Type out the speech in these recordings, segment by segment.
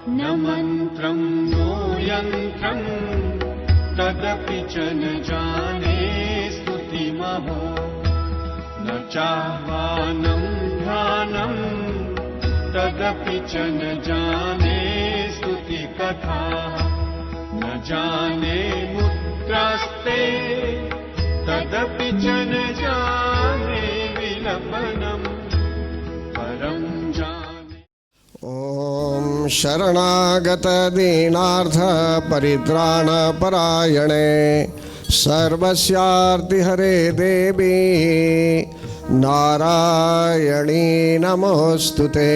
न मन्त्रं नो यन्त्रं तदपि च न जाने स्तुतिमहो न चाह्वानं ध्यानं तदपि च न जाने स्तुतिकथा न जाने मुद्रास्ते तदपि च न जाने विलपनं परं जाने। ॐ शरणागत दीनार्थ परित्राण परायणे सर्वस्यार्तिहरे देवी नारायणी नमोस्तुते।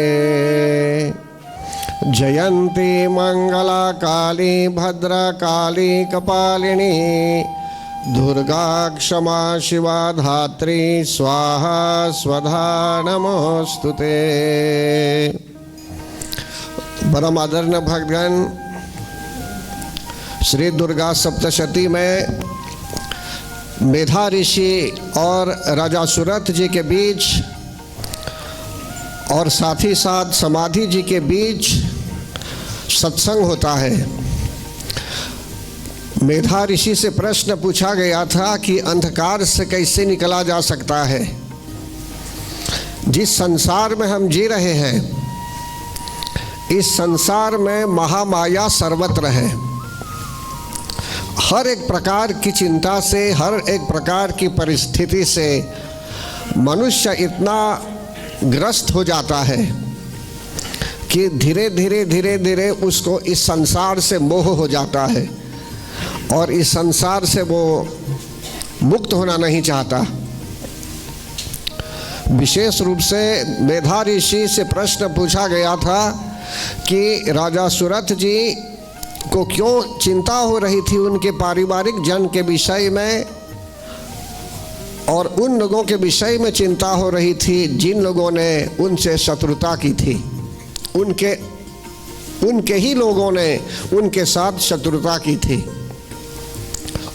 जयन्ती मंगला काली भद्रकाली कपालिनी दुर्गा क्षमा शिवा धात्री स्वाहा स्वधा नमोस्तुते। परम आदरणीय भक्तगण, श्री दुर्गा सप्तशती में मेधा ऋषि और राजा सुरथ जी के बीच और साथ ही साथ समाधि जी के बीच सत्संग होता है। मेधा ऋषि से प्रश्न पूछा गया था कि अंधकार से कैसे निकला जा सकता है। जिस संसार में हम जी रहे हैं, इस संसार में महामाया सर्वत्र है। हर एक प्रकार की चिंता से, हर एक प्रकार की परिस्थिति से मनुष्य इतना ग्रस्त हो जाता है कि धीरे धीरे उसको इस संसार से मोह हो जाता है और इस संसार से वो मुक्त होना नहीं चाहता। विशेष रूप से मेधा ऋषि से प्रश्न पूछा गया था कि राजा सुरथ जी को क्यों चिंता हो रही थी उनके पारिवारिक जन के विषय में और उन लोगों के विषय में चिंता हो रही थी जिन लोगों ने उनसे शत्रुता की थी। उनके ही लोगों ने उनके साथ शत्रुता की थी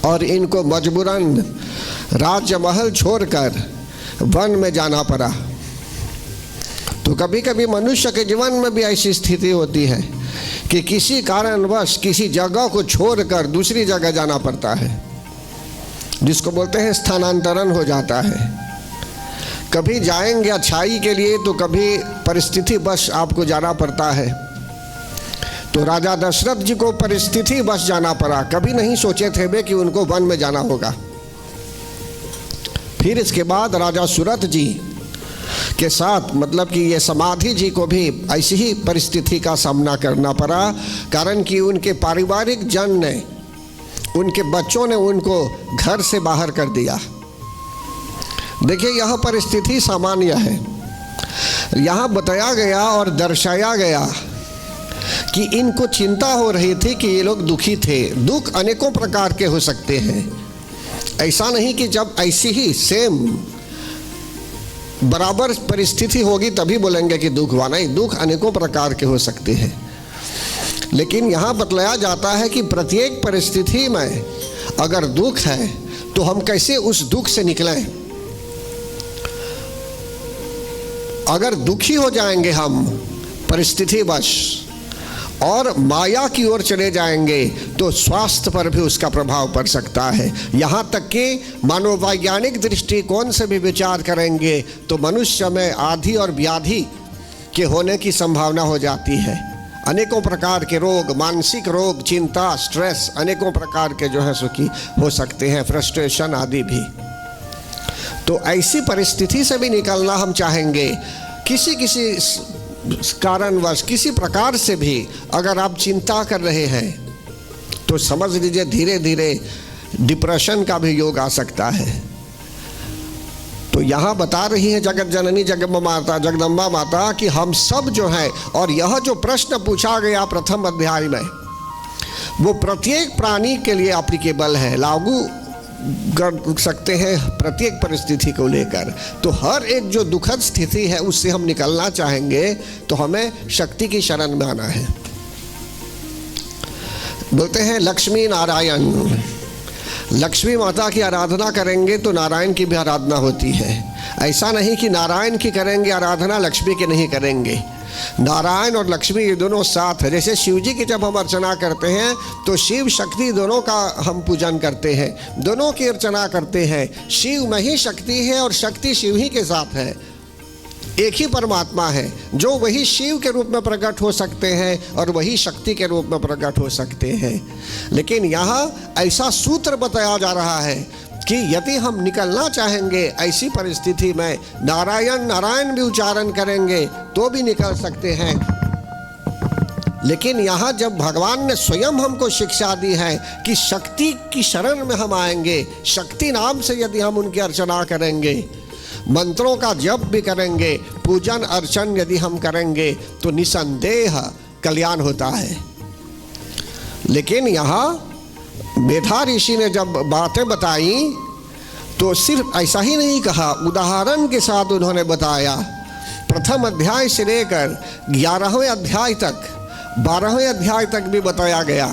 और इनको मजबूरन राजमहल छोड़कर वन में जाना पड़ा। तो कभी कभी मनुष्य के जीवन में भी ऐसी स्थिति होती है कि किसी कारणवश किसी जगह को छोड़कर दूसरी जगह जाना पड़ता है, जिसको बोलते हैं स्थानांतरण हो जाता है। कभी जाएंगे अच्छाई के लिए तो कभी परिस्थिति बस आपको जाना पड़ता है। तो राजा दशरथ जी को परिस्थिति बस जाना पड़ा, कभी नहीं सोचे थे वे कि उनको वन में जाना होगा। फिर इसके बाद राजा सुरथ जी के साथ मतलब कि ये समाधि जी को भी ऐसी ही परिस्थिति का सामना करना पड़ा, कारण कि उनके पारिवारिक जन ने, उनके बच्चों ने उनको घर से बाहर कर दिया। देखिए, यह परिस्थिति सामान्य है। यहाँ बताया गया और दर्शाया गया कि इनको चिंता हो रही थी कि ये लोग दुखी थे। दुख अनेकों प्रकार के हो सकते हैं। ऐसा नहीं कि जब ऐसी ही सेम बराबर परिस्थिति होगी तभी बोलेंगे कि दुख हुआ। नहीं, दुख अनेकों प्रकार के हो सकते हैं। लेकिन यहाँ बतलाया जाता है कि प्रत्येक परिस्थिति में अगर दुख है तो हम कैसे उस दुख से निकलें। अगर दुखी हो जाएंगे हम परिस्थितिवश और माया की ओर चले जाएंगे तो स्वास्थ्य पर भी उसका प्रभाव पड़ सकता है। यहाँ तक कि मनोवैज्ञानिक दृष्टिकोण से भी विचार करेंगे तो मनुष्य में आदि और व्याधि के होने की संभावना हो जाती है। अनेकों प्रकार के रोग, मानसिक रोग, चिंता, स्ट्रेस, अनेकों प्रकार के जो है सुखी हो सकते हैं, फ्रस्ट्रेशन आदि भी। तो ऐसी परिस्थिति से भी निकलना हम चाहेंगे। किसी कारणवश, किसी प्रकार से भी अगर आप चिंता कर रहे हैं तो समझ लीजिए धीरे धीरे डिप्रेशन का भी योग आ सकता है। तो यहाँ बता रही है जगत जननी जगदम्बा माता कि हम सब जो है, और यह जो प्रश्न पूछा गया प्रथम अध्याय में, वो प्रत्येक प्राणी के लिए एप्लीकेबल है, लागू कर सकते हैं प्रत्येक परिस्थिति को लेकर। तो हर एक जो दुखद स्थिति है उससे हम निकलना चाहेंगे तो हमें शक्ति की शरण में आना है। बोलते हैं लक्ष्मी नारायण, लक्ष्मी माता की आराधना करेंगे तो नारायण की भी आराधना होती है। ऐसा नहीं कि नारायण की करेंगे आराधना, लक्ष्मी की नहीं करेंगे। नारायण और लक्ष्मी ये दोनों साथ है। जैसे शिव जी की जब हम अर्चना करते हैं तो शिव शक्ति दोनों का हम पूजन करते हैं, दोनों की अर्चना करते हैं। शिव में ही शक्ति है और शक्ति शिव ही के साथ है। एक ही परमात्मा है जो वही शिव के रूप में प्रकट हो सकते हैं और वही शक्ति के रूप में प्रकट हो सकते हैं। लेकिन यहाँ ऐसा सूत्र बताया जा रहा है कि यदि हम निकलना चाहेंगे ऐसी परिस्थिति में, नारायण नारायण भी उच्चारण करेंगे तो भी निकल सकते हैं। लेकिन यहाँ जब भगवान ने स्वयं हमको शिक्षा दी है कि शक्ति की शरण में हम आएंगे, शक्ति नाम से यदि हम उनकी अर्चना करेंगे, मंत्रों का जप भी करेंगे, पूजन अर्चन यदि हम करेंगे तो निसंदेह कल्याण होता है। लेकिन यहाँ मेधा ऋषि ने जब बातें बताई तो सिर्फ ऐसा ही नहीं कहा, उदाहरण के साथ उन्होंने बताया। प्रथम अध्याय से लेकर 11वें अध्याय तक, 12वें अध्याय तक भी बताया गया।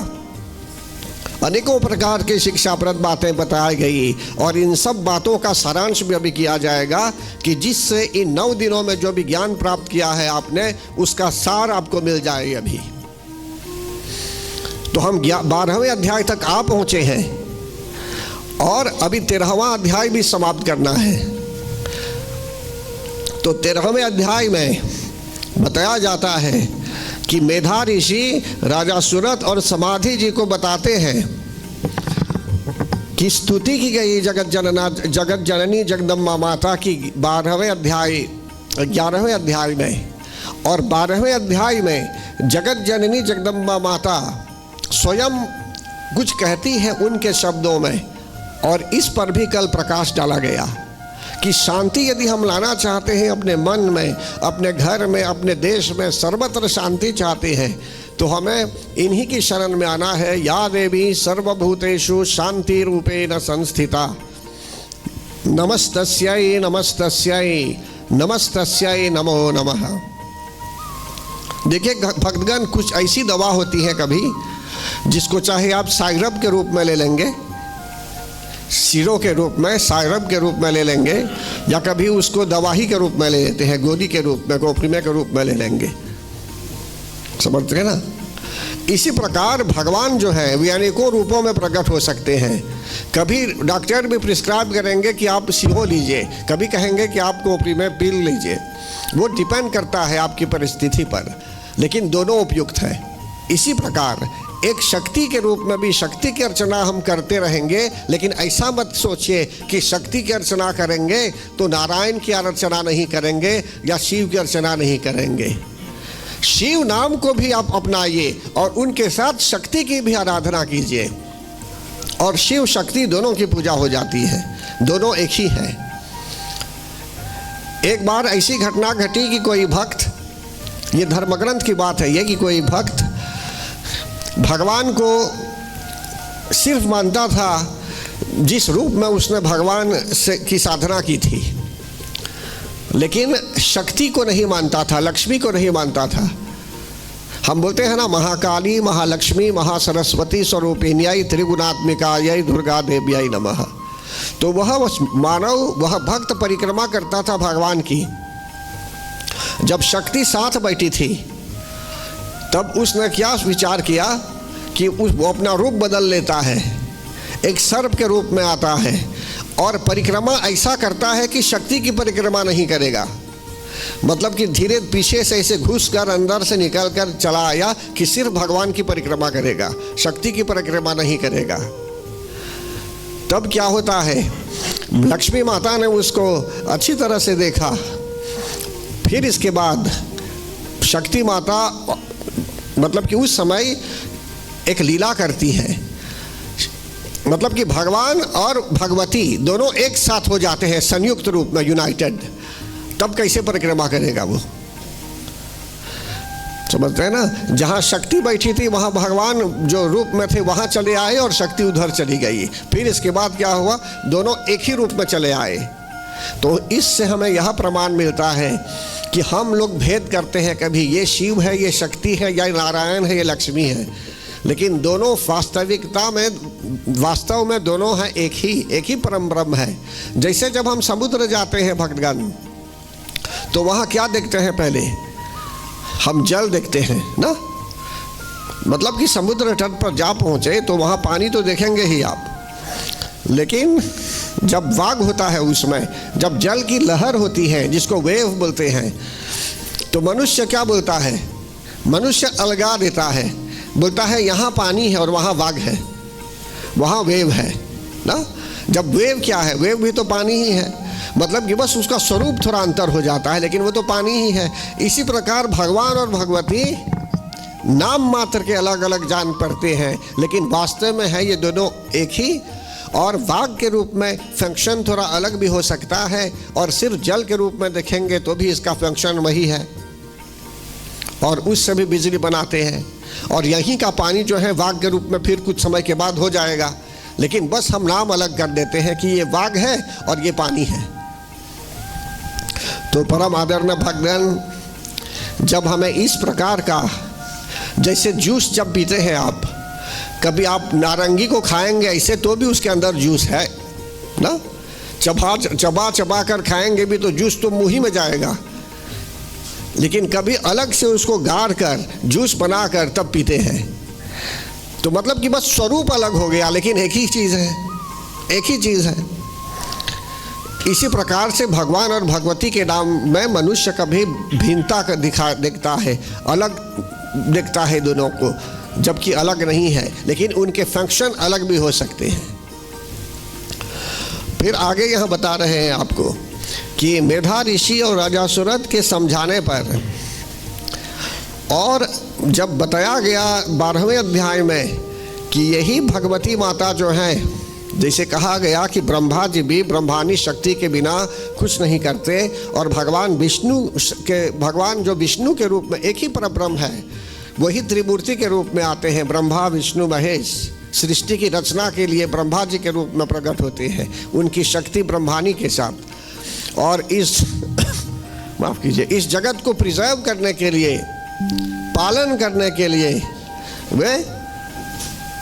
अनेकों प्रकार की शिक्षाप्रद बातें बताई गई और इन सब बातों का सारांश भी अभी किया जाएगा कि जिससे इन 9 दिनों में जो भी ज्ञान प्राप्त किया है आपने, उसका सार आपको मिल जाए। अभी तो हम 12वें अध्याय तक आ पहुंचे हैं और अभी 13वां अध्याय भी समाप्त करना है। तो 13वें अध्याय में बताया जाता है कि मेधा ऋषि राजा सुरत और समाधि जी को बताते हैं कि स्तुति की गई जगत जननी जगदम्बा माता की 11वें अध्याय में। और 12वें अध्याय में जगत जननी जगदम्बा माता स्वयं कुछ कहती है उनके शब्दों में, और इस पर भी कल प्रकाश डाला गया कि शांति यदि हम लाना चाहते हैं अपने मन में, अपने घर में, अपने देश में, सर्वत्र शांति चाहते हैं तो हमें इन्हीं की शरण में आना है। या देवी सर्वभूतेषु शांति रूपेण संस्थिता, नमस्तस्यै नमस्तस्यै नमस्तस्यै नमो नमः। देखिए भक्तगण, कुछ ऐसी दवा होती है कभी जिसको चाहे आप साइरप के रूप में ले लेंगे, सिरों के रूप में, साइरप के रूप में ले लेंगे, या कभी उसको दवाही के रूप में ले लेते हैं, गोली के रूप में, गोपरीमे के रूप में ले लेंगे। समझते हैं ना? इसी प्रकार भगवान जो है वे अनेकों रूपों में प्रकट हो सकते हैं। कभी डॉक्टर भी प्रिस्क्राइब करेंगे कि आप सिहो लीजिए, कभी कहेंगे कि आप गोपरीमे पिल लीजिए। वो डिपेंड करता है आपकी परिस्थिति पर, लेकिन दोनों उपयुक्त है। इसी प्रकार एक शक्ति के रूप में भी शक्ति की अर्चना हम करते रहेंगे, लेकिन ऐसा मत सोचिए कि शक्ति की अर्चना करेंगे तो नारायण की अर्चना नहीं करेंगे या शिव की अर्चना नहीं करेंगे। शिव नाम को भी आप अपनाइए और उनके साथ शक्ति की भी आराधना कीजिए, और शिव शक्ति दोनों की पूजा हो जाती है, दोनों एक ही है। एक बार ऐसी घटना घटी कि कोई भक्त, ये धर्मग्रंथ की बात है ये, कि कोई भक्त भगवान को सिर्फ मानता था जिस रूप में उसने भगवान से की साधना की थी, लेकिन शक्ति को नहीं मानता था, लक्ष्मी को नहीं मानता था। हम बोलते हैं ना, महाकाली महालक्ष्मी महासरस्वती स्वरूपिण्याय त्रिगुणात्मिकायै दुर्गा देव्याय नमः। तो वह मानव, वह भक्त परिक्रमा करता था भगवान की। जब शक्ति साथ बैठी थी तब उसने क्या विचार किया कि वो अपना रूप बदल लेता है, एक सर्प के रूप में आता है और परिक्रमा ऐसा करता है कि शक्ति की परिक्रमा नहीं करेगा। मतलब कि धीरे पीछे से ऐसे घुस कर अंदर से निकल कर चला आया कि सिर्फ भगवान की परिक्रमा करेगा, शक्ति की परिक्रमा नहीं करेगा। तब क्या होता है, लक्ष्मी माता ने उसको अच्छी तरह से देखा। फिर इसके बाद शक्ति माता मतलब कि उस समय एक लीला करती है, मतलब कि भगवान और भगवती दोनों एक साथ हो जाते हैं संयुक्त रूप में, यूनाइटेड। तब कैसे परिक्रमा करेगा वो? समझते हैं ना? जहाँ शक्ति बैठी थी वहाँ भगवान जो रूप में थे वहाँ चले आए और शक्ति उधर चली गई। फिर इसके बाद क्या हुआ, दोनों एक ही रूप में चले आए। तो इससे हमें यह प्रमाण मिलता है कि हम लोग भेद करते हैं, कभी ये शिव है, ये शक्ति है, या नारायण है, ये लक्ष्मी है, लेकिन दोनों वास्तविकता में, वास्तव में दोनों हैं एक ही परम ब्रह्म है। जैसे जब हम समुद्र जाते हैं भक्तगण, तो वहाँ क्या देखते हैं, पहले हम जल देखते हैं ना, मतलब कि समुद्र तट पर जा पहुंचे तो वहाँ पानी तो देखेंगे ही आप, लेकिन जब वाग होता है उसमें, जब जल की लहर होती है जिसको वेव बोलते हैं, तो मनुष्य क्या बोलता है, मनुष्य अलगा देता है, बोलता है यहाँ पानी है और वहाँ वाग है, वहाँ वेव है ना। जब वेव क्या है, वेव भी तो पानी ही है, मतलब कि बस उसका स्वरूप थोड़ा अंतर हो जाता है, लेकिन वो तो पानी ही है। इसी प्रकार भगवान और भगवती नाम मात्र के अलग अलग जान पड़ते हैं, लेकिन वास्तव में है ये दोनों एक ही। और वाग के रूप में फंक्शन थोड़ा अलग भी हो सकता है, और सिर्फ जल के रूप में देखेंगे तो भी इसका फंक्शन वही है, और उससे भी बिजली बनाते हैं। और यहीं का पानी जो है वाग के रूप में फिर कुछ समय के बाद हो जाएगा, लेकिन बस हम नाम अलग कर देते हैं कि ये वाग है और ये पानी है। तो परम आदरणीय भक्तगण, जब हमें इस प्रकार का, जैसे जूस जब पीते हैं आप, कभी आप नारंगी को खाएंगे ऐसे तो भी उसके अंदर जूस है ना, चबा कर खाएंगे भी तो जूस तो मुंह ही में जाएगा, लेकिन कभी अलग से उसको गाड़ कर जूस बनाकर तब पीते हैं। तो मतलब कि बस स्वरूप अलग हो गया, लेकिन एक ही चीज़ है, एक ही चीज़ है। इसी प्रकार से भगवान और भगवती के नाम में मनुष्य कभी भिन्नता का दिखता है, अलग दिखता है दोनों को, जबकि अलग नहीं है, लेकिन उनके फंक्शन अलग भी हो सकते हैं। फिर आगे यहाँ बता रहे हैं आपको कि मेधा ऋषि और राजा सुरथ के समझाने पर, और जब बताया गया 12वें अध्याय में कि यही भगवती माता जो है, जैसे कहा गया कि ब्रह्मा जी भी ब्रह्मानी शक्ति के बिना कुछ नहीं करते, और भगवान जो विष्णु के रूप में एक ही परब्रह्म है, वही त्रिमूर्ति के रूप में आते हैं, ब्रह्मा विष्णु महेश, सृष्टि की रचना के लिए ब्रह्मा जी के रूप में प्रकट होते हैं, उनकी शक्ति ब्रह्मानी के साथ। और इस माफ़ कीजिए, इस जगत को प्रिजर्व करने के लिए, पालन करने के लिए वे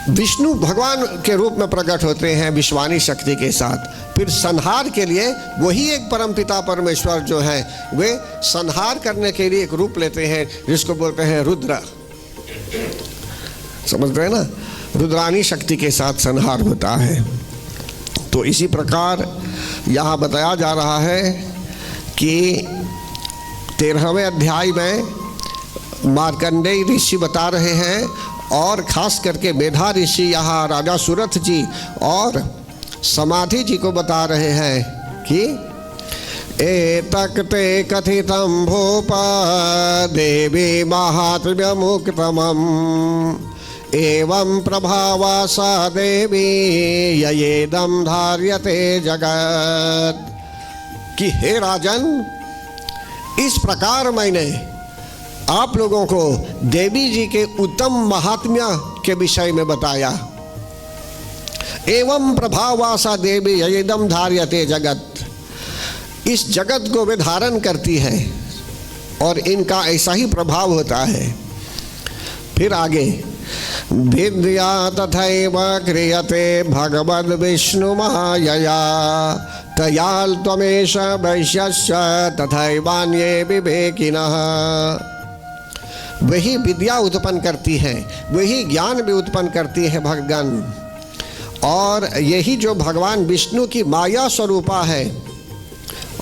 विष्णु भगवान के रूप में प्रकट होते हैं विश्वानी शक्ति के साथ। फिर संहार के लिए वही एक परमपिता परमेश्वर जो है, वे संहार करने के लिए एक रूप लेते हैं जिसको बोलते हैं रुद्र। समझ रहे हैं ना, रुद्रानी शक्ति के साथ संहार होता है। तो इसी प्रकार यहाँ बताया जा रहा है कि 13वें अध्याय में मार्कंडेय ऋषि बता रहे हैं, और खास करके मेधा ऋषि यहाँ राजा सुरथ जी और समाधि जी को बता रहे हैं कि एतक ते कथितं भूप देवी महात्म्य मुक्तमम् एवं प्रभावा सा देवी ययेदं धार्यते जगत। कि हे राजन, इस प्रकार मैंने आप लोगों को देवी जी के उत्तम महात्म्य के विषय में बताया। एवं प्रभावासा देवी यदम धार्यते जगत, इस जगत को वे धारण करती है और इनका ऐसा ही प्रभाव होता है। फिर आगे विद्या तथैव क्रियते भगवद विष्णु मायया तयाल त्वमेष वैश्यश्च तथैवान्ये विवेकिनः। वही विद्या उत्पन्न करती है, वही ज्ञान भी उत्पन्न करती है भगवान, और यही जो भगवान विष्णु की माया स्वरूपा है,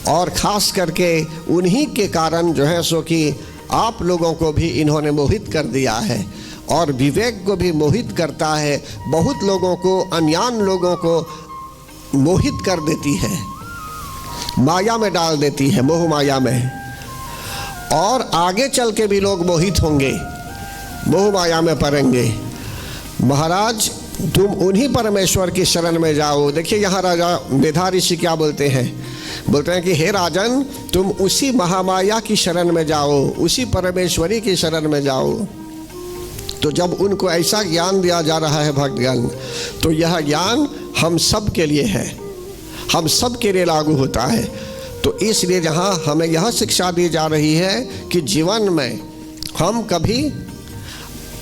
और खास करके उन्हीं के कारण जो है सो कि आप लोगों को भी इन्होंने मोहित कर दिया है, और विवेक को भी मोहित करता है, बहुत लोगों को, अनजान लोगों को मोहित कर देती है, माया में डाल देती है, मोह माया में। और आगे चल के भी लोग मोहित होंगे, मोह माया में पड़ेंगे। महाराज तुम उन्हीं परमेश्वर की शरण में जाओ। देखिए यहाँ राजा मेधा ऋषि क्या बोलते हैं, बोलते हैं कि हे राजन, तुम उसी महामाया की शरण में जाओ, उसी परमेश्वरी की शरण में जाओ। तो जब उनको ऐसा ज्ञान दिया जा रहा है भक्तगण, तो यह ज्ञान हम सब के लिए है, हम सब के लिए लागू होता है। तो इसलिए जहाँ हमें यह शिक्षा दी जा रही है कि जीवन में हम कभी,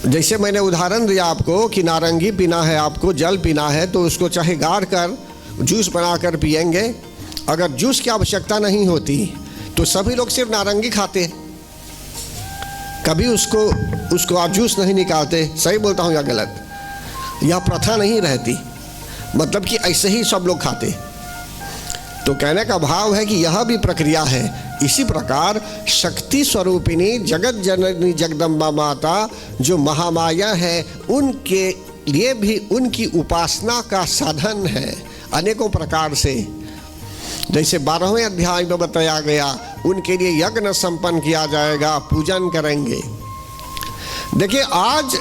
जैसे मैंने उदाहरण दिया आपको कि नारंगी पीना है, आपको जल पीना है, तो उसको चाहे गाड़ कर जूस बनाकर पिएंगे। अगर जूस की आवश्यकता नहीं होती तो सभी लोग सिर्फ नारंगी खाते, कभी उसको आप जूस नहीं निकालते। सही बोलता हूँ या गलत? यह प्रथा नहीं रहती, मतलब कि ऐसे ही सब लोग खाते। तो कहने का भाव है कि यह भी प्रक्रिया है। इसी प्रकार शक्ति स्वरूपिणी जगत जननी जगदम्बा माता जो महामाया है, उनके लिए भी उनकी उपासना का साधन है अनेकों प्रकार से। जैसे 12वें अध्याय में बताया गया, उनके लिए यज्ञ संपन्न किया जाएगा, पूजन करेंगे। देखिए, आज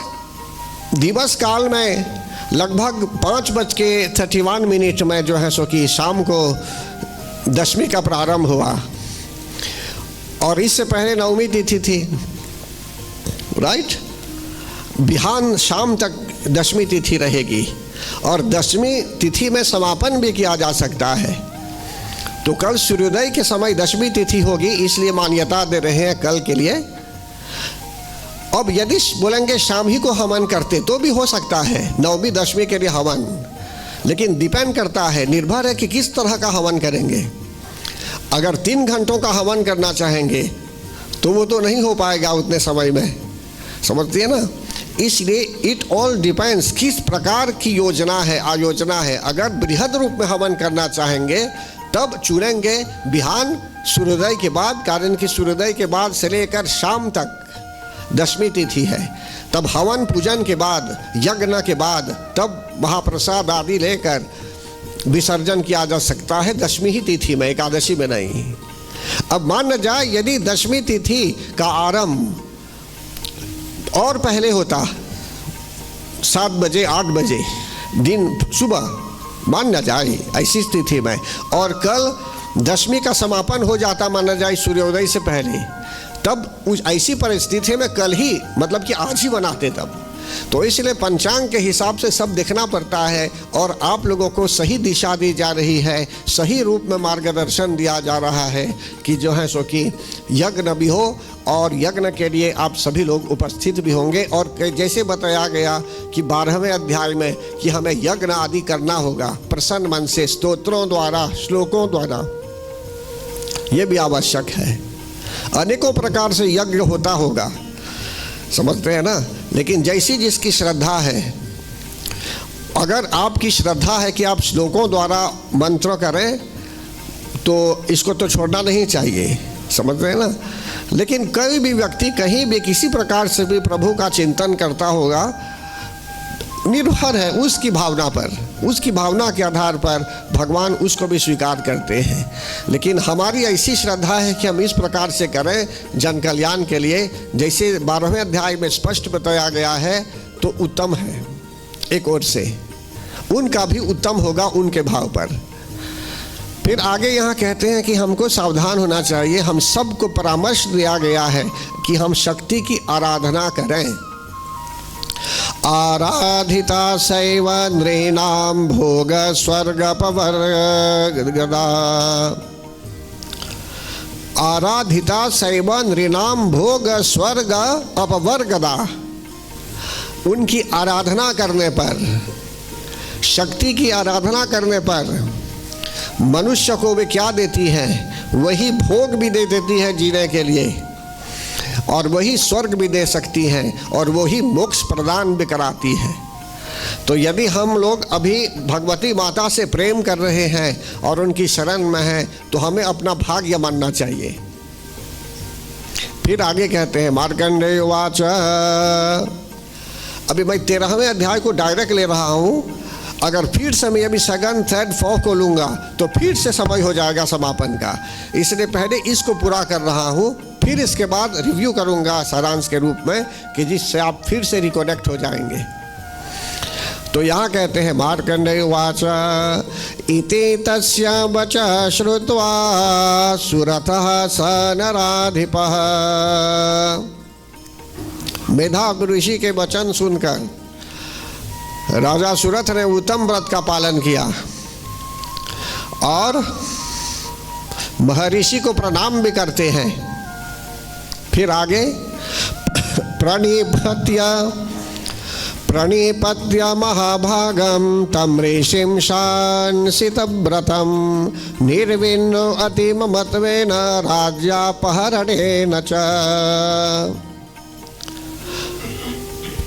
दिवस काल में लगभग 5:31 में जो है सो कि शाम को दशमी का प्रारंभ हुआ, और इससे पहले नवमी तिथि थी, राइट। बिहान शाम तक दशमी तिथि रहेगी, और दशमी तिथि में समापन भी किया जा सकता है। तो कल सूर्योदय के समय दशमी तिथि होगी, इसलिए मान्यता दे रहे हैं कल के लिए। अब यदि बोलेंगे शाम ही को हवन करते तो भी हो सकता है, नवमी दशमी के लिए हवन, लेकिन डिपेंड करता है, निर्भर है कि किस तरह का हवन करेंगे। अगर 3 घंटों का हवन करना चाहेंगे तो वो तो नहीं हो पाएगा उतने समय में, समझती है ना। इसलिए इट ऑल डिपेंड्स किस प्रकार की योजना है, आयोजना है। अगर बृहद रूप में हवन करना चाहेंगे तब चुनेंगे बिहान सूर्योदय के बाद, कारण कि सूर्योदय के बाद से लेकर शाम तक दशमी तिथि है। तब हवन पूजन के बाद, यज्ञ के बाद, तब महाप्रसाद आदि लेकर विसर्जन किया जा सकता है दशमी ही तिथि में, एकादशी में नहीं। अब मान जाए यदि दशमी तिथि का आरंभ और पहले होता, 7 बजे 8 बजे दिन सुबह, मान न जाए ऐसी स्थिति में, और कल दशमी का समापन हो जाता माना जाए सूर्योदय से पहले, तब उस ऐसी परिस्थिति में कल ही, मतलब कि आज ही बनाते तब। तो इसलिए पंचांग के हिसाब से सब देखना पड़ता है, और आप लोगों को सही दिशा दी जा रही है, सही रूप में मार्गदर्शन दिया जा रहा है कि जो है सो कि यज्ञ भी हो, और यज्ञ के लिए आप सभी लोग उपस्थित भी होंगे। और जैसे बताया गया कि 12वें अध्याय में कि हमें यज्ञ आदि करना होगा प्रसन्न मन से, स्तोत्रों द्वारा, श्लोकों द्वारा, ये भी आवश्यक है। अनेकों प्रकार से यज्ञ होता होगा, समझते हैं ना। लेकिन जैसी जिसकी श्रद्धा है, अगर आपकी श्रद्धा है कि आप श्लोकों द्वारा मंत्र करें तो इसको तो छोड़ना नहीं चाहिए, समझ रहे हैं ना। लेकिन कोई भी व्यक्ति कहीं भी किसी प्रकार से भी प्रभु का चिंतन करता होगा, निर्भर है उसकी भावना पर, उसकी भावना के आधार पर भगवान उसको भी स्वीकार करते हैं। लेकिन हमारी ऐसी श्रद्धा है कि हम इस प्रकार से करें जन कल्याण के लिए, जैसे 12वें अध्याय में स्पष्ट बताया गया है, तो उत्तम है। एक ओर से उनका भी उत्तम होगा उनके भाव पर। फिर आगे यहाँ कहते हैं कि हमको सावधान होना चाहिए। हम सबको परामर्श दिया गया है कि हम शक्ति की आराधना करें। आराधिता सैव नृणां भोग स्वर्गपवर्गदा, आराधिता सैव नृणां भोग स्वर्ग अपवर्गदा। उनकी आराधना करने पर, शक्ति की आराधना करने पर मनुष्य को वे क्या देती है, वही भोग भी दे देती है जीने के लिए, और वही स्वर्ग भी दे सकती हैं, और वही मोक्ष प्रदान भी कराती है। तो यदि हम लोग अभी भगवती माता से प्रेम कर रहे हैं और उनकी शरण में हैं, तो हमें अपना भाग्य मानना चाहिए। फिर आगे कहते हैं मार्कंडेय उवाच। अभी मैं 13वें अध्याय को डायरेक्ट ले रहा हूँ। अगर फिर से मैं अभी सेकंड थर्ड फोर्थ को लूँगा तो फिर से समय हो जाएगा समापन का, इसलिए पहले इसको पूरा कर रहा हूँ, फिर इसके बाद रिव्यू करूँगा सारांश के रूप में, कि जिससे आप फिर से रिकनेक्ट हो जाएंगे। तो यहाँ कहते हैं मार्कंडेय उवाच इति तस्य वचः श्रुत्वा सुरथः स नराधिपः। मेधाव ऋषि के वचन सुनकर राजा सुरथ ने उत्तम व्रत का पालन किया और महर्षि को प्रणाम भी करते हैं। फिर आगे प्रणिपत्य महाभागम तम ऋषिं शांसितव्रतम निर्विण्णो अतिममत्वेन राज्यापहरणेन च।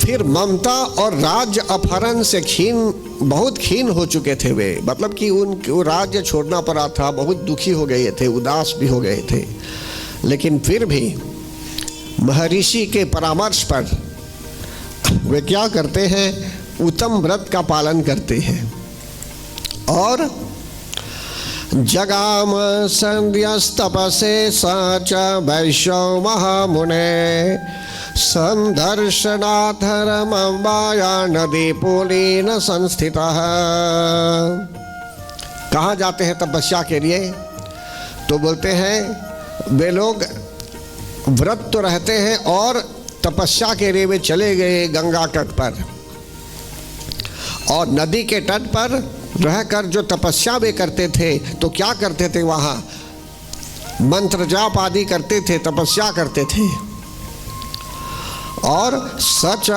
फिर ममता और राज्य अपहरण से बहुत खीन हो चुके थे वे, मतलब कि उनको राज्य छोड़ना पड़ा था, बहुत दुखी हो गए थे, उदास भी हो गए थे। लेकिन फिर भी महर्षि के परामर्श पर वे क्या करते हैं, उत्तम व्रत का पालन करते हैं और जगाम संध्यस्तपसे सच वैश्यो महामुने संदर्शनाथरमम्बाया नदी पुलीन संस्थितः। कहाँ जाते हैं तपस्या के लिए? तो बोलते हैं वे लोग व्रत तो रहते हैं और तपस्या के लिए वे चले गए गंगा तट पर, और नदी के तट पर रहकर जो तपस्या वे करते थे तो क्या करते थे, वहाँ मंत्र जाप आदि करते थे, तपस्या करते थे। और सच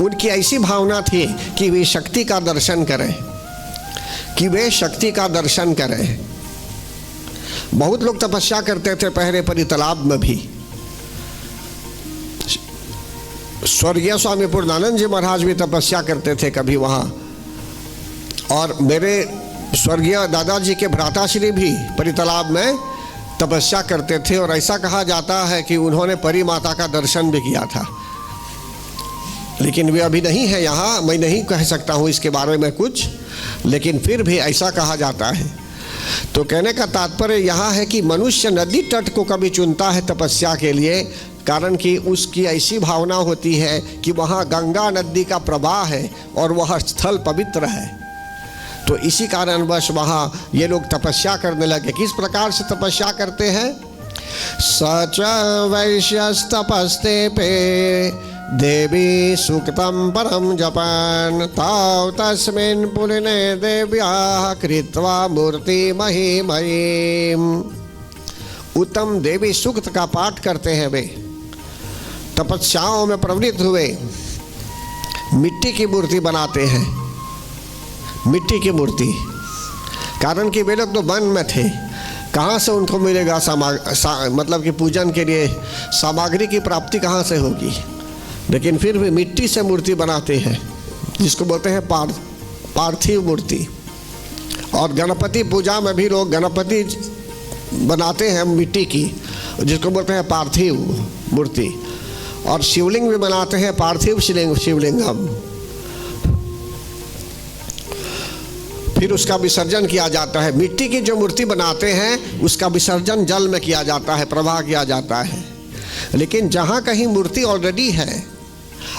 उनकी ऐसी भावना थी कि वे शक्ति का दर्शन करें, कि वे शक्ति का दर्शन करें। बहुत लोग तपस्या करते थे पहले परी तालाब में भी। स्वर्गीय स्वामी पूर्णानंद जी महाराज भी तपस्या करते थे कभी वहाँ, और मेरे स्वर्गीय दादाजी के भ्राताश्री भी परी तालाब में तपस्या करते थे। और ऐसा कहा जाता है कि उन्होंने परी माता का दर्शन भी किया था, लेकिन वे अभी नहीं है यहाँ, मैं नहीं कह सकता हूँ इसके बारे में कुछ, लेकिन फिर भी ऐसा कहा जाता है। तो कहने का तात्पर्य यहाँ है कि मनुष्य नदी तट को कभी चुनता है तपस्या के लिए, कारण कि उसकी ऐसी भावना होती है कि वहाँ गंगा नदी का प्रवाह है और वह स्थल पवित्र है। तो इसी कारणवश वहाँ ये लोग तपस्या करने लगे। किस प्रकार से तपस्या करते हैं? सच वैश्यस्तपस्ते पे देवी सुक्तम परम जपन ताव तस्मिन् पुलिने देव्याः कृत्वा मूर्ति महिमयीम्। उत्तम देवी सूक्त का पाठ करते हैं वे, तपस्याओं में प्रवृत्त हुए, मिट्टी की मूर्ति बनाते हैं, मिट्टी की मूर्ति। कारण कि वे लोग तो वन में थे, कहाँ से उनको मिलेगा मतलब कि पूजन के लिए सामग्री की प्राप्ति कहाँ से होगी। लेकिन फिर भी मिट्टी से मूर्ति बनाते हैं, जिसको बोलते हैं पार्थिव मूर्ति। और गणपति पूजा में भी लोग गणपति बनाते हैं मिट्टी की, जिसको बोलते हैं पार्थिव मूर्ति। और शिवलिंग भी बनाते हैं पार्थिव शिवलिंगम। फिर उसका विसर्जन किया जाता है। मिट्टी की जो मूर्ति बनाते हैं उसका विसर्जन जल में किया जाता है, प्रवाह किया जाता है। लेकिन जहाँ कहीं मूर्ति ऑलरेडी है,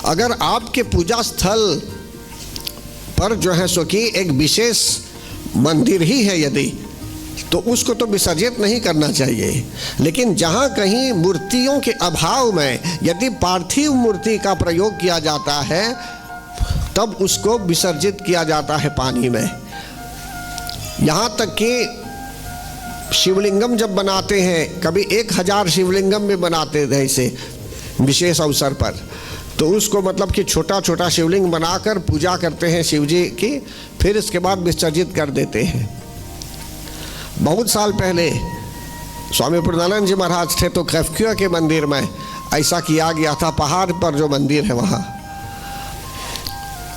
अगर आपके पूजा स्थल पर जो है सो कि एक विशेष मंदिर ही है यदि, तो उसको तो विसर्जित नहीं करना चाहिए। लेकिन जहाँ कहीं मूर्तियों के अभाव में यदि पार्थिव मूर्ति का प्रयोग किया जाता है, तब उसको विसर्जित किया जाता है पानी में। यहाँ तक कि शिवलिंगम जब बनाते हैं, कभी 1000 शिवलिंगम भी बनाते थे ऐसे विशेष अवसर पर, तो उसको मतलब कि छोटा छोटा शिवलिंग बनाकर पूजा करते हैं शिव जी की, फिर इसके बाद विसर्जित कर देते हैं। बहुत साल पहले स्वामी पूर्णानंद जी महाराज थे तो कैफक्यूआ के मंदिर में ऐसा किया गया था। पहाड़ पर जो मंदिर है वहाँ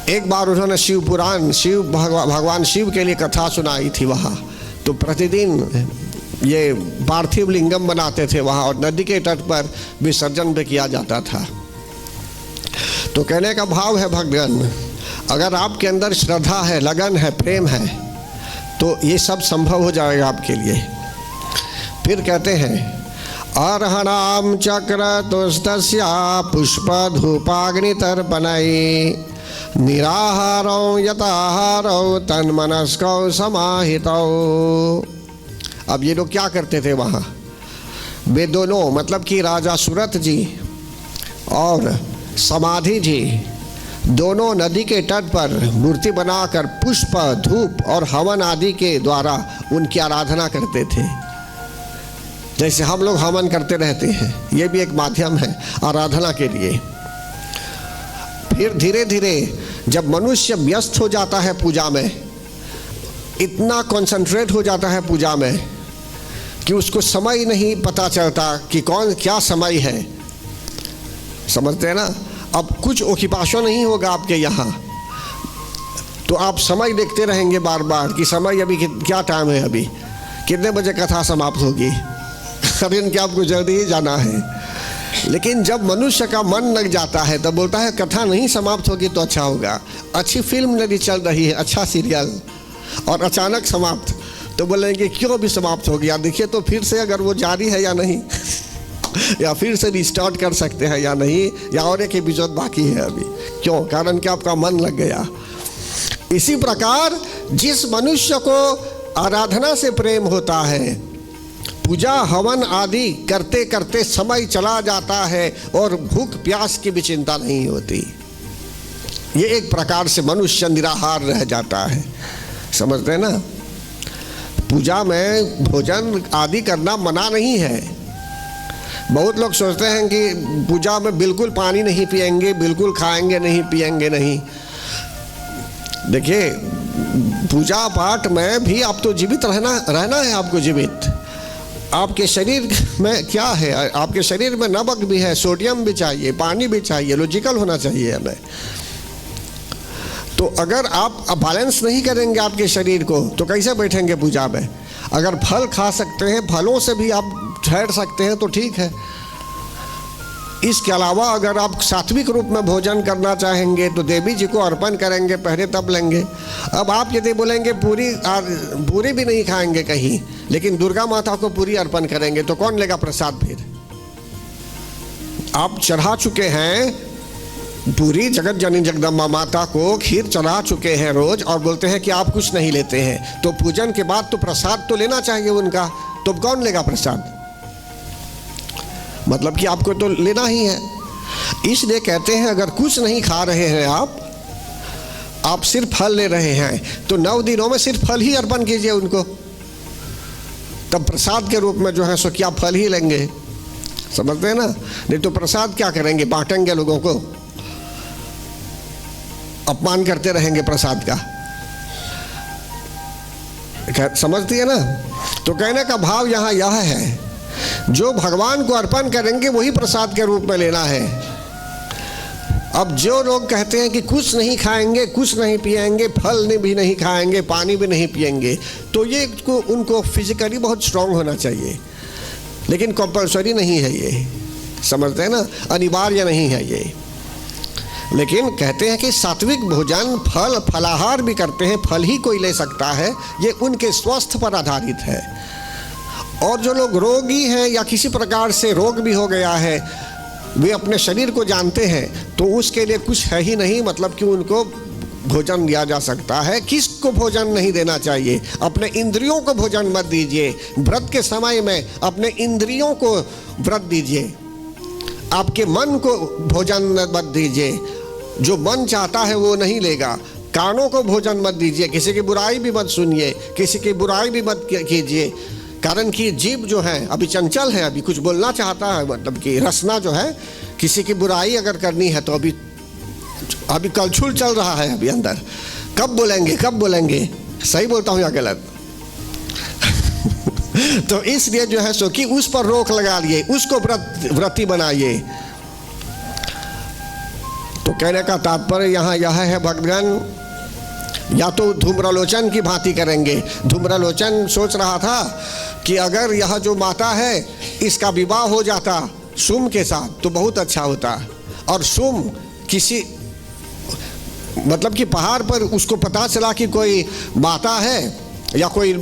एक बार उन्होंने शिव पुराण, भगवान शिव के लिए कथा सुनाई थी वहाँ। तो प्रतिदिन ये पार्थिव लिंगम बनाते थे वहाँ, और नदी के तट पर विसर्जन भी किया जाता था। तो कहने का भाव है भक्तगण, अगर आपके अंदर श्रद्धा है, लगन है, प्रेम है, तो ये सब संभव हो जाएगा आपके लिए। फिर कहते हैं अर्हणाम चक्र तुस्तस्या पुष्प धूपाग्नितर्पणै निराहारो यताहारो तन्मनस्को समाहितो। अब ये लोग क्या करते थे वहाँ? वे दोनों मतलब कि राजा सूरत जी और समाधि जी दोनों नदी के तट पर मूर्ति बनाकर पुष्प, धूप और हवन आदि के द्वारा उनकी आराधना करते थे। जैसे हम लोग हवन करते रहते हैं, ये भी एक माध्यम है आराधना के लिए। फिर धीरे धीरे जब मनुष्य व्यस्त हो जाता है पूजा में, इतना कंसंट्रेट हो जाता है पूजा में कि उसको समय नहीं पता चलता कि कौन क्या समय है। समझते हैं ना। अब कुछ ओक्यूपेशन नहीं होगा आपके यहाँ, तो आप समय देखते रहेंगे बार बार कि समय अभी क्या टाइम है, अभी कितने बजे कथा समाप्त होगी, अरे कि आपको जल्दी ही जाना है। लेकिन जब मनुष्य का मन लग जाता है तब बोलता है कथा नहीं समाप्त होगी तो अच्छा होगा। अच्छी फिल्म यदि चल रही है, अच्छा सीरियल, और अचानक समाप्त, तो बोलेंगे क्यों अभी समाप्त हो गया, देखिए तो फिर से अगर वो जारी है या नहीं या फिर से रिस्टार्ट कर सकते हैं या नहीं, या और एक एपिसोड बाकी है अभी। क्यों? कारण कि आपका मन लग गया। इसी प्रकार जिस मनुष्य को आराधना से प्रेम होता है, पूजा हवन आदि करते करते समय चला जाता है और भूख प्यास की भी चिंता नहीं होती, ये एक प्रकार से मनुष्य निराहार रह जाता है। समझते हैं ना। पूजा में भोजन आदि करना मना नहीं है। बहुत लोग सोचते हैं कि पूजा में बिल्कुल पानी नहीं पिएंगे, बिल्कुल खाएंगे नहीं, पिएंगे नहीं। देखिए, पूजा पाठ में भी आप तो जीवित रहना है आपको जीवित। आपके शरीर में क्या है? आपके शरीर में नमक भी है, सोडियम भी चाहिए, पानी भी चाहिए, लॉजिकल होना चाहिए हमें। तो अगर आप बैलेंस नहीं करेंगे आपके शरीर को तो कैसे बैठेंगे पूजा में? अगर फल खा सकते हैं, फलों से भी आप ठहर सकते हैं तो ठीक है। इसके अलावा अगर आप सात्विक रूप में भोजन करना चाहेंगे तो देवी जी को अर्पण करेंगे, पहले तब लेंगे। अब आप यदि बोलेंगे पूरी भी नहीं खाएंगे कहीं, लेकिन दुर्गा माता को पूरी अर्पण करेंगे तो कौन लेगा प्रसाद? फिर आप चढ़ा चुके हैं पूरी जगत जननी जगदम्बा माता को, खीर चढ़ा चुके हैं रोज, और बोलते हैं कि आप कुछ नहीं लेते हैं, तो पूजन के बाद तो प्रसाद तो लेना चाहिए उनका, तो कौन लेगा प्रसाद? मतलब कि आपको तो लेना ही है। इसलिए कहते हैं अगर कुछ नहीं खा रहे हैं आप सिर्फ फल ले रहे हैं, तो 9 दिनों में सिर्फ फल ही अर्पण कीजिए उनको, तब प्रसाद के रूप में जो है सो क्या फल ही लेंगे। समझते हैं ना। नहीं तो प्रसाद क्या करेंगे? बांटेंगे लोगों को, अपमान करते रहेंगे प्रसाद का। समझती है ना। तो कहने का भाव यहाँ यह है, जो भगवान को अर्पण करेंगे वही प्रसाद के रूप में लेना है। अब जो लोग कहते हैं कि कुछ नहीं खाएंगे, कुछ नहीं पिएंगे, फल भी नहीं खाएंगे, पानी भी नहीं पिएंगे, तो ये उनको फिजिकली बहुत स्ट्रांग होना चाहिए, लेकिन कंपल्सरी नहीं है ये। समझते हैं ना। अनिवार्य नहीं है ये। लेकिन कहते हैं कि सात्विक भोजन, फलाहार भी करते हैं, फल ही कोई ले सकता है, ये उनके स्वास्थ्य पर आधारित है। और जो लोग रोगी हैं या किसी प्रकार से रोग भी हो गया है, वे अपने शरीर को जानते हैं, तो उसके लिए कुछ है ही नहीं, मतलब कि उनको भोजन दिया जा सकता है। किसको भोजन नहीं देना चाहिए? अपने इंद्रियों को भोजन मत दीजिए। व्रत के समय में अपने इंद्रियों को व्रत दीजिए, आपके मन को भोजन मत दीजिए। जो मन चाहता है वो नहीं लेगा। कानों को भोजन मत दीजिए, किसी की बुराई भी मत सुनिए, किसी की बुराई भी मत कीजिए, कारण कि जीव जो है अभी चंचल है, अभी कुछ बोलना चाहता है, मतलब कि रसना जो है, किसी की बुराई अगर करनी है तो अभी कलछुल चल रहा है अभी अंदर। कब बोलेंगे, सही बोलता हूँ या गलत? तो इसलिए जो है सो कि उस पर रोक लगा लिए, उसको व्रती बनाइए। तो कहने का तात्पर्य यहाँ यह है भक्तगण, या तो धूम्रलोचन की भांति करेंगे। धूम्रलोचन सोच रहा था कि अगर यह जो माता है इसका विवाह हो जाता सुम के साथ तो बहुत अच्छा होता, और सुम किसी मतलब कि पहाड़ पर उसको पता चला कि कोई माता है या कोई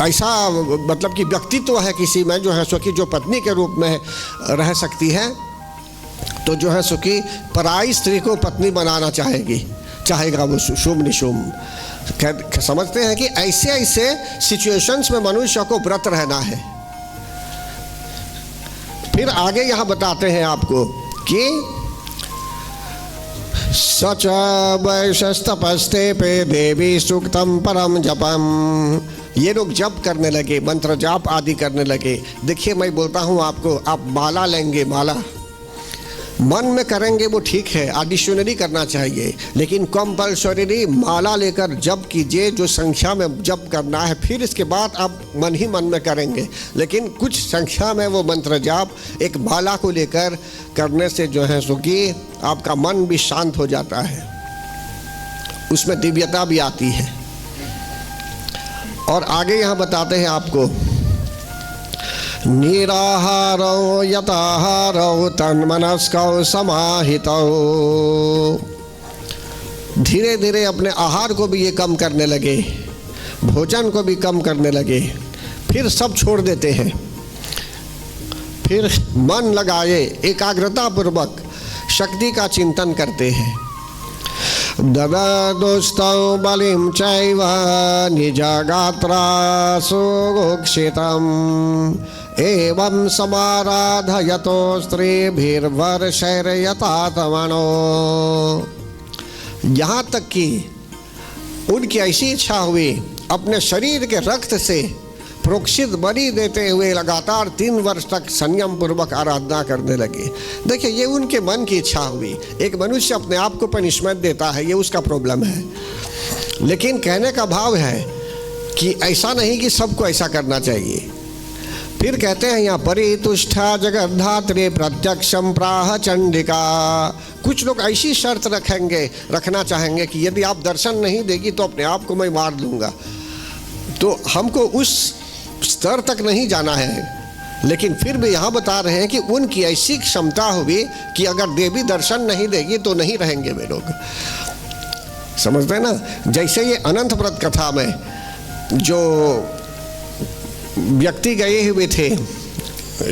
ऐसा मतलब कि व्यक्तित्व है किसी में जो है सो कि जो पत्नी के रूप में रह सकती है, तो जो है सो कि पराई स्त्री को पत्नी बनाना चाहेगा वो शुभ निशुम। समझते हैं कि ऐसे ऐसे सिचुएशंस में मनुष्य को व्रत रहना है। फिर आगे यहाँ बताते हैं आपको कि सच वैशस्तपस्ते पे देवी सूक्तम परम जपम। ये लोग जप करने लगे, मंत्र जाप आदि करने लगे। देखिए मैं बोलता हूँ आपको, आप माला लेंगे, माला मन में करेंगे वो ठीक है, ऑडिशनरी करना चाहिए, लेकिन कंपल्सरी माला लेकर जप कीजिए, जो संख्या में जप करना है, फिर इसके बाद आप मन ही मन में करेंगे। लेकिन कुछ संख्या में वो मंत्र जाप एक माला को लेकर करने से जो है सो कि आपका मन भी शांत हो जाता है, उसमें दिव्यता भी आती है। और आगे यहाँ बताते हैं आपको, निराहारो यताहारो तन्मनस्कौ समाहितौ। धीरे धीरे अपने आहार को भी ये कम करने लगे, भोजन को भी कम करने लगे, फिर सब छोड़ देते हैं, फिर मन लगाए एकाग्रता पूर्वक शक्ति का चिंतन करते हैं। दददुस्तौ बलिं चैव निजगात्रा सुगोक्षितम् एवं समाराधयतो स्त्रीभिर्वर्षैर्यथात्मनो। यहाँ तक कि उनकी ऐसी इच्छा हुई अपने शरीर के रक्त से प्रोक्षित बलि देते हुए लगातार 3 वर्ष तक संयम पूर्वक आराधना करने लगे। देखिए, ये उनके मन की इच्छा हुई। एक मनुष्य अपने आप को पनिशमेंट देता है, ये उसका प्रॉब्लम है, लेकिन कहने का भाव है कि ऐसा नहीं कि सबको ऐसा करना चाहिए। फिर कहते हैं यहाँ, परितुष्टा जगद्धात्री प्रत्यक्षम प्राह चंडिका। कुछ लोग ऐसी शर्त रखना चाहेंगे कि यदि आप दर्शन नहीं देगी तो अपने आप को मैं मार दूंगा। तो हमको उस स्तर तक नहीं जाना है, लेकिन फिर भी यहाँ बता रहे हैं कि उनकी ऐसी क्षमता होगी कि अगर देवी दर्शन नहीं देगी तो नहीं रहेंगे वे लोग। समझते हैं ना? जैसे ये अनंत व्रत कथा में जो व्यक्ति गए हुए थे,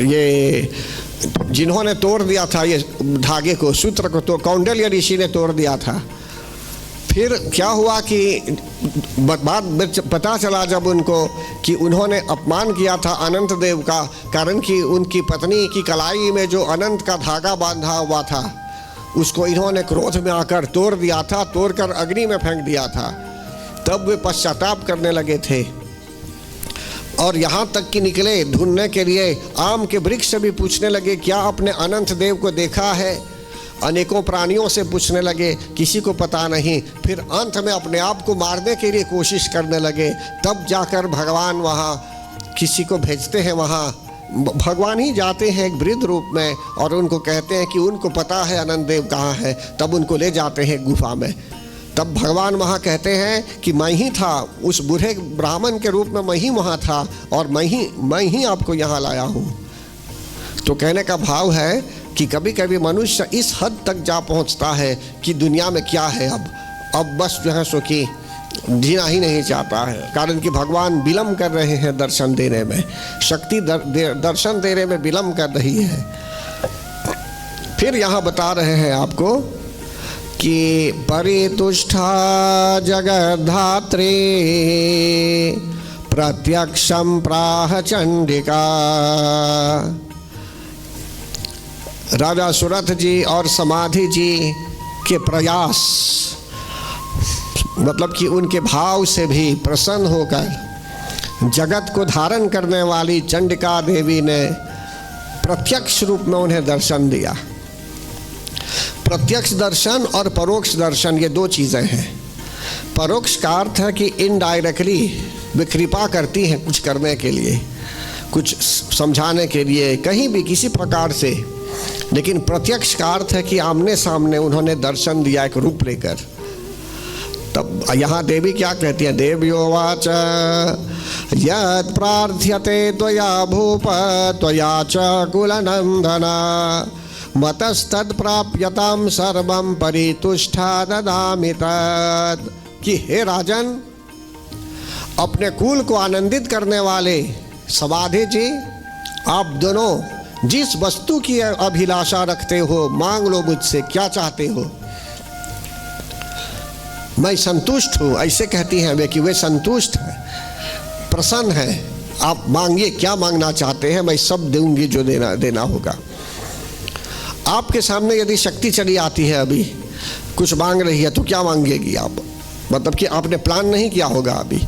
ये जिन्होंने तोड़ दिया था ये धागे को, सूत्र को, तो कौंडल्य ऋषि ने तोड़ दिया था। फिर क्या हुआ कि बात पता चला जब उनको कि उन्होंने अपमान किया था अनंत देव का, कारण कि उनकी पत्नी की कलाई में जो अनंत का धागा बांधा हुआ था उसको इन्होंने क्रोध में आकर तोड़ दिया था, तोड़कर अग्नि में फेंक दिया था। तब वे पश्चाताप करने लगे थे और यहाँ तक कि निकले ढूंढने के लिए, आम के वृक्ष से भी पूछने लगे क्या आपने अनंत देव को देखा है। अनेकों प्राणियों से पूछने लगे, किसी को पता नहीं। फिर अंत में अपने आप को मारने के लिए कोशिश करने लगे। तब जाकर भगवान वहाँ किसी को भेजते हैं, वहाँ भगवान ही जाते हैं एक वृद्ध रूप में और उनको कहते हैं कि उनको पता है अनंत देव कहाँ है। तब उनको ले जाते हैं गुफा में। तब भगवान वहाँ कहते हैं कि मैं ही था, उस बूढ़े ब्राह्मण के रूप में मैं ही वहाँ था और मैं ही आपको यहाँ लाया हूँ। तो कहने का भाव है कि कभी कभी मनुष्य इस हद तक जा पहुँचता है कि दुनिया में क्या है, अब बस जो है सो कि जीना ही नहीं चाहता है, कारण कि भगवान विलम्ब कर रहे हैं दर्शन देने में, शक्ति दर्शन देने में विलम्ब कर रही है। फिर यहाँ बता रहे हैं आपको कि परितुष्टा जगद्धात्री प्रत्यक्षम प्राह चंडिका। राजा सुरथ जी और समाधि जी के प्रयास, मतलब कि उनके भाव से भी प्रसन्न होकर जगत को धारण करने वाली चंडिका देवी ने प्रत्यक्ष रूप में उन्हें दर्शन दिया। प्रत्यक्ष दर्शन और परोक्ष दर्शन ये दो चीज़ें हैं। परोक्ष का अर्थ है कि इनडायरेक्टली वे कृपा करती हैं कुछ करने के लिए, कुछ समझाने के लिए, कहीं भी किसी प्रकार से। लेकिन प्रत्यक्ष का अर्थ है कि आमने सामने उन्होंने दर्शन दिया एक रूप लेकर। तब यहाँ देवी क्या कहती है, देव्योवाच यत् प्रार्थ्यते त्वया भूप त्वया च कुलनंदना मतस्तत् प्राप्यतां सर्वं परितुष्टा ददामि तत्। कि हे राजन, अपने कुल को आनंदित करने वाले समाधि जी, आप दोनों जिस वस्तु की अभिलाषा रखते हो मांग लो मुझसे, क्या चाहते हो, मैं संतुष्ट हूँ। ऐसे कहती हैं वे कि वे संतुष्ट हैं, प्रसन्न हैं। आप मांगिए, क्या मांगना चाहते हैं, मैं सब दूंगी जो देना होगा। आपके सामने यदि शक्ति चली आती है, अभी कुछ मांग रही है, तो क्या मांगेगी आप? मतलब कि आपने प्लान नहीं किया होगा अभी,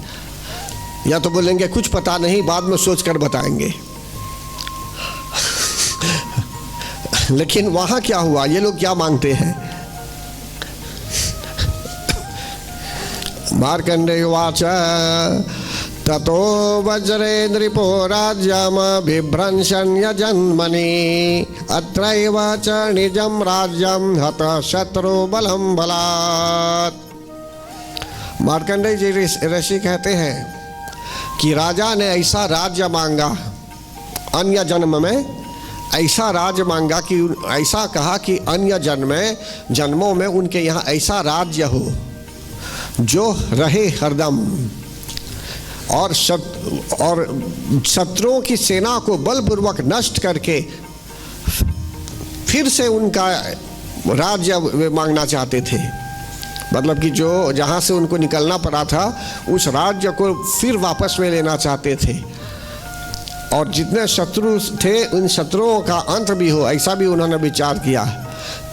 या तो बोलेंगे कुछ पता नहीं, बाद में सोच कर बताएंगे। लेकिन वहां क्या हुआ, ये लोग क्या मांगते हैं? मार्कंडेय उवाच ततो वज्रे नृपो राज्यम बिभ्रंशन्य जन्मनि अत्रैव च निजं राज्यम हत शत्रु बलम बलात्। मार्कंडेय जी ऋषि कहते हैं कि राजा ने ऐसा राज्य मांगा, अन्य जन्म में ऐसा राज्य मांगा कि ऐसा कहा कि अन्य जन्मों में उनके यहाँ ऐसा राज्य हो जो रहे हरदम, और शत्रुओं की सेना को बलपूर्वक नष्ट करके फिर से उनका राज्य वे मांगना चाहते थे। मतलब कि जो जहाँ से उनको निकलना पड़ा था उस राज्य को फिर वापस में लेना चाहते थे, और जितने शत्रु थे उन शत्रुओं का अंत भी हो, ऐसा भी उन्होंने विचार किया।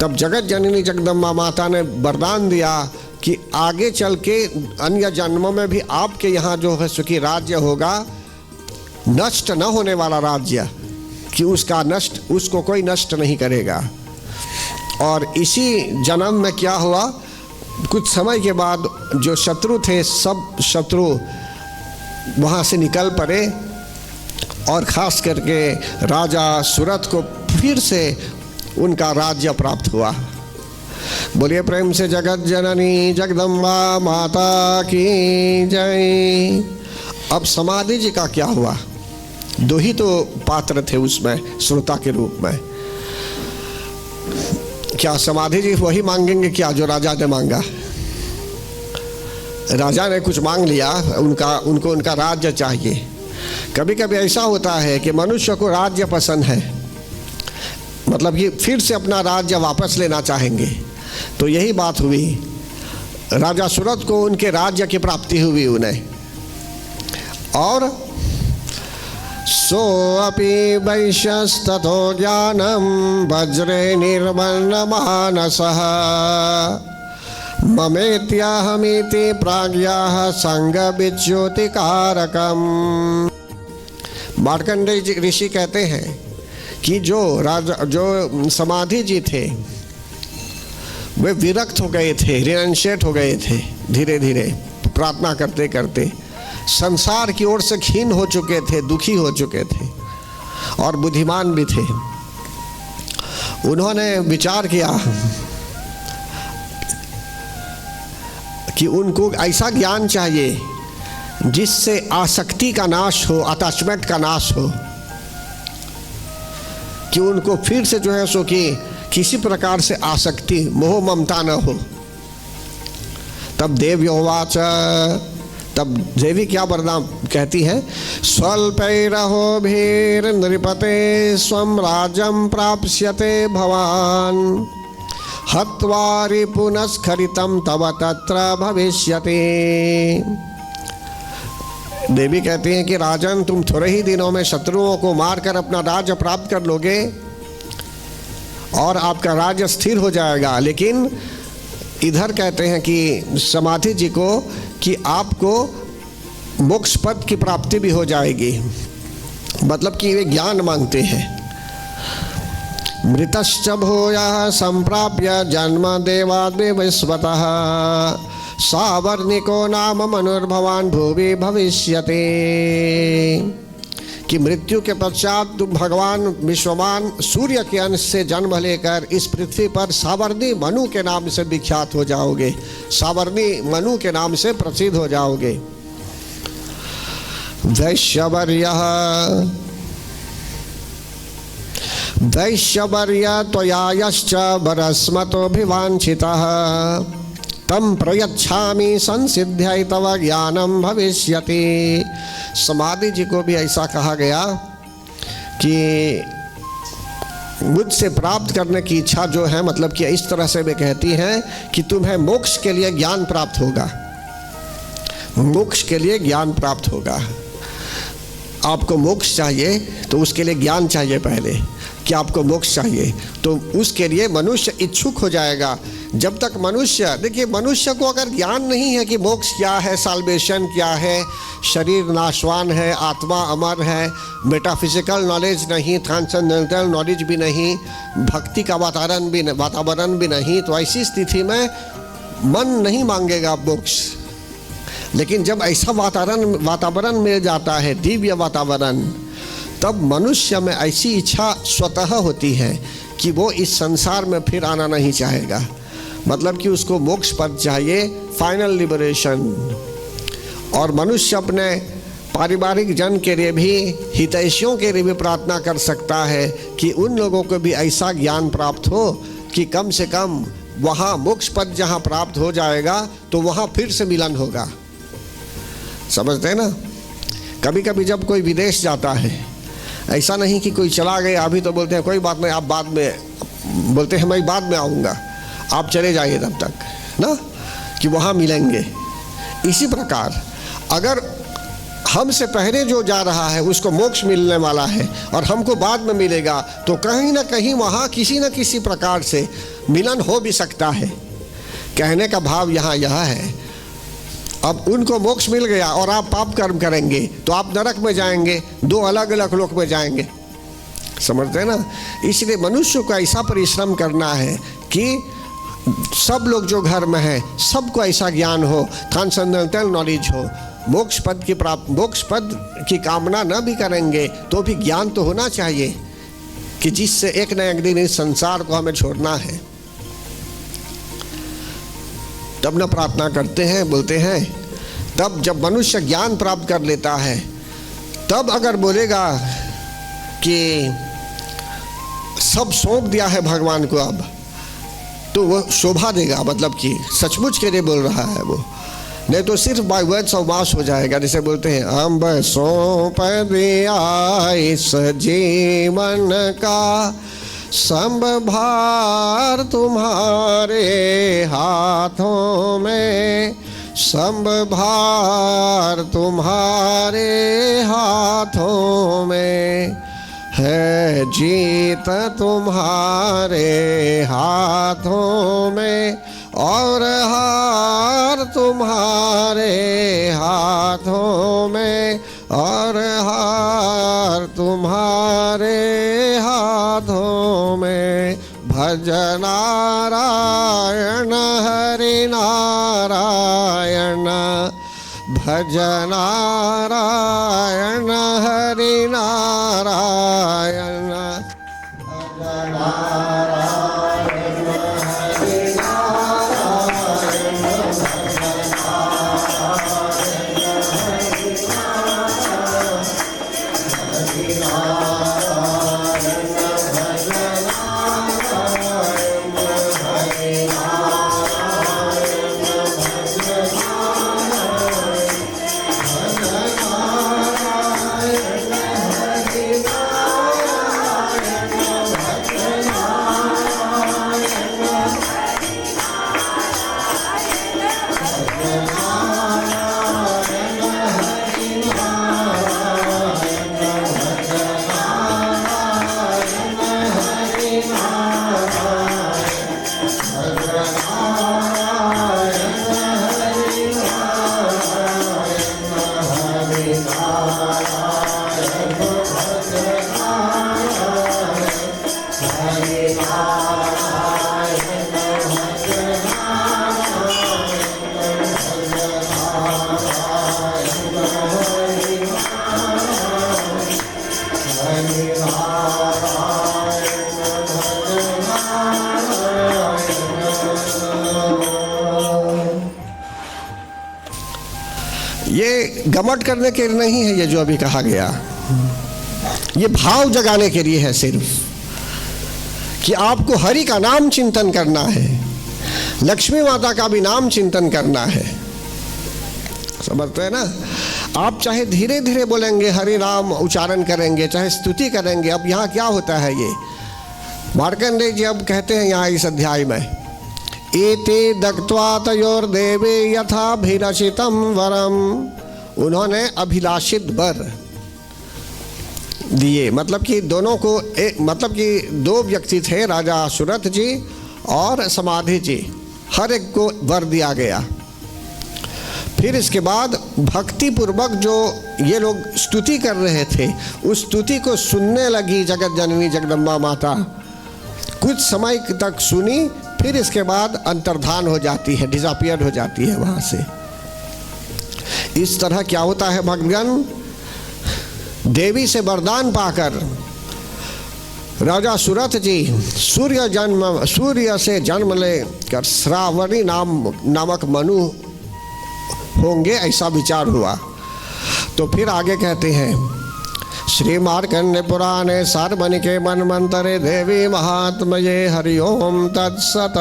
तब जगत जननी जगदम्बा माता ने वरदान दिया कि आगे चल के अन्य जन्मों में भी आपके यहाँ जो है सुखी राज्य होगा, नष्ट न होने वाला राज्य, कि उसको कोई नष्ट नहीं करेगा। और इसी जन्म में क्या हुआ, कुछ समय के बाद जो शत्रु थे सब शत्रु वहाँ से निकल पड़े, और ख़ास करके राजा सुरथ को फिर से उनका राज्य प्राप्त हुआ। बोलिए प्रेम से जगत जननी जगदम्बा माता की जय। अब समाधि जी का क्या हुआ? दो ही तो पात्र थे उसमें श्रोता के रूप में। क्या समाधि जी वही मांगेंगे क्या जो राजा ने मांगा? राजा ने कुछ मांग लिया, उनको उनका राज्य चाहिए। कभी कभी ऐसा होता है कि मनुष्य को राज्य पसंद है, मतलब कि फिर से अपना राज्य वापस लेना चाहेंगे। तो यही बात हुई, राजा सुरथ को उनके राज्य की प्राप्ति हुई उन्हें। और सोऽपि वैश्यस्ततो ज्ञानं वज्रे निर्मन्न मानसः ममेत्यहमिति प्राज्ञः संगविच्युतिकारकम्। मार्कंडेय ऋषि कहते हैं कि जो समाधि जी थे वे विरक्त हो गए थे, रिनंशिएट हो गए थे, धीरे धीरे प्रार्थना करते करते संसार की ओर से क्षीण हो चुके थे, दुखी हो चुके थे और बुद्धिमान भी थे। उन्होंने विचार किया कि उनको ऐसा ज्ञान चाहिए जिससे आसक्ति का नाश हो, अटैचमेंट का नाश हो, कि उनको फिर से जो है सो कि किसी प्रकार से आसक्ति मोह ममता न हो। तब देव्योवाच, तब देवी क्या वरदान कहती है, स्वल्पैरहो भीर नृपते स्वं राज्यं प्राप्स्यते भवान हत्वारि पुनस्खरितं तव तत्र भविष्यति। देवी कहती हैं कि राजन, तुम थोड़े ही दिनों में शत्रुओं को मारकर अपना राज्य प्राप्त कर लोगे और आपका राज्य स्थिर हो जाएगा। लेकिन इधर कहते हैं कि समाधि जी को कि आपको मोक्ष पद की प्राप्ति भी हो जाएगी। मतलब कि वे ज्ञान मांगते हैं। मृतश्च भूयः संप्राप्य जन्म देवाद्विवस्वतः सावर्णिको नाम मनुर्भवान भुवि भविष्यते। कि मृत्यु के पश्चात तुम भगवान विश्वमान सूर्य के अंश से जन्म लेकर इस पृथ्वी पर सावर्णी मनु के नाम से विख्यात हो जाओगे, सावर्णी मनु के नाम से प्रसिद्ध हो जाओगे। वैश्यवर्य त्वयायश्च वरस्मतोऽभिवाञ्छितः तम प्रयच्छामि संसिद्ध्यै तव ज्ञानम भविष्यति। समाधि जी को भी ऐसा कहा गया कि मुझसे प्राप्त करने की इच्छा जो है, मतलब कि इस तरह से वे कहती हैं कि तुम्हें मोक्ष के लिए ज्ञान प्राप्त होगा, मोक्ष के लिए ज्ञान प्राप्त होगा। आपको मोक्ष चाहिए तो उसके लिए ज्ञान चाहिए पहले, कि आपको मोक्ष चाहिए तो उसके लिए मनुष्य इच्छुक हो जाएगा जब तक मनुष्य, देखिए मनुष्य को अगर ज्ञान नहीं है कि मोक्ष क्या है, साल्वेशन क्या है, शरीर नाशवान है, आत्मा अमर है, मेटाफिजिकल नॉलेज नहीं, ट्रांसेंडेंटल नॉलेज भी नहीं, भक्ति का वातावरण भी नहीं, तो ऐसी स्थिति में मन नहीं मांगेगा मोक्ष। लेकिन जब ऐसा वातावरण मिल जाता है, दिव्य वातावरण, तब मनुष्य में ऐसी इच्छा स्वतः होती है कि वो इस संसार में फिर आना नहीं चाहेगा। मतलब कि उसको मोक्ष पद चाहिए, फाइनल लिबरेशन। और मनुष्य अपने पारिवारिक जन के लिए भी, हितैषियों के लिए भी प्रार्थना कर सकता है कि उन लोगों को भी ऐसा ज्ञान प्राप्त हो कि कम से कम वहाँ मोक्ष पद जहाँ प्राप्त हो जाएगा तो वहाँ फिर से मिलन होगा। समझते हैं ना? कभी कभी जब कोई विदेश जाता है, ऐसा नहीं कि कोई चला गया अभी तो बोलते हैं कोई बात नहीं, आप बाद में, बोलते हैं मैं बाद में आऊँगा, आप चले जाइए तब तक ना, कि वहाँ मिलेंगे। इसी प्रकार अगर हमसे पहले जो जा रहा है उसको मोक्ष मिलने वाला है और हमको बाद में मिलेगा, तो कहीं ना कहीं वहाँ किसी न किसी प्रकार से मिलन हो भी सकता है। कहने का भाव यहाँ यह है, अब उनको मोक्ष मिल गया और आप पाप कर्म करेंगे तो आप नरक में जाएंगे, दो अलग अलग लोक में जाएंगे। समझते हैं ना? इसलिए मनुष्य को ऐसा परिश्रम करना है कि सब लोग जो घर में हैं सबको ऐसा ज्ञान हो, ट्रांसेंडेंटल नॉलेज हो, मोक्ष पद की कामना न भी करेंगे तो भी ज्ञान तो होना चाहिए कि जिससे एक न एक दिन इस संसार को हमें छोड़ना है। तब न प्रार्थना करते हैं, बोलते हैं। तब जब मनुष्य ज्ञान प्राप्त कर लेता है, तब अगर बोलेगा कि सब सौंप दिया है भगवान को अब, तो वो शोभा देगा, मतलब कि सचमुच के लिए बोल रहा है वो, नहीं तो सिर्फ बाय वर्ड्स ऑफ माउथ हो जाएगा। जैसे बोलते हैं अम्ब सौंप दिया इस जीवन का, सब भार तुम्हारे हाथों में, सब भार तुम्हारे हाथों में, है जीत तुम्हारे हाथों में, और हार तुम्हारे हाथों में, और हार तुम्हारे हाथों में। भज नारायण हरि नारायण, भज नारायण हरि नारायण, भज नारायण हरि नारायण, ये घमंड करने के लिए नहीं है, ये जो अभी कहा गया, ये भाव जगाने के लिए है सिर्फ, कि आपको हरि का नाम चिंतन करना है, लक्ष्मी माता का भी नाम चिंतन करना है। समझते हैं ना? आप चाहे धीरे धीरे बोलेंगे, हरि नाम उच्चारण करेंगे, चाहे स्तुति करेंगे। अब यहाँ क्या होता है, ये मार्कंडेय जी अब कहते हैं यहाँ इस अध्याय में, एते दक्त्वा तयोर्देवे यथाभिलषितं वरम, उन्होंने अभिलाषित वर दिए। मतलब कि दोनों को मतलब कि दो व्यक्ति थे, राजा सुरथ जी और समाधि जी। हर एक को वर दिया गया। फिर इसके बाद भक्ति पूर्वक जो ये लोग स्तुति कर रहे थे, उस स्तुति को सुनने लगी जगत जननी जगदम्बा माता। कुछ समय तक सुनी, फिर इसके बाद अंतर्धान हो जाती है, डिसअपियर हो जाती है वहाँ से। इस तरह क्या होता है भक्तगण, देवी से वरदान पाकर राजा सुरथ जी सूर्य से जन्म लेकर श्रावणी नामक मनु होंगे, ऐसा विचार हुआ। तो फिर आगे कहते हैं, श्री मार्कंडे पुराणे सार्वनिके मन्वन्तरे देवी महात्मये हरि ओम तत्सत।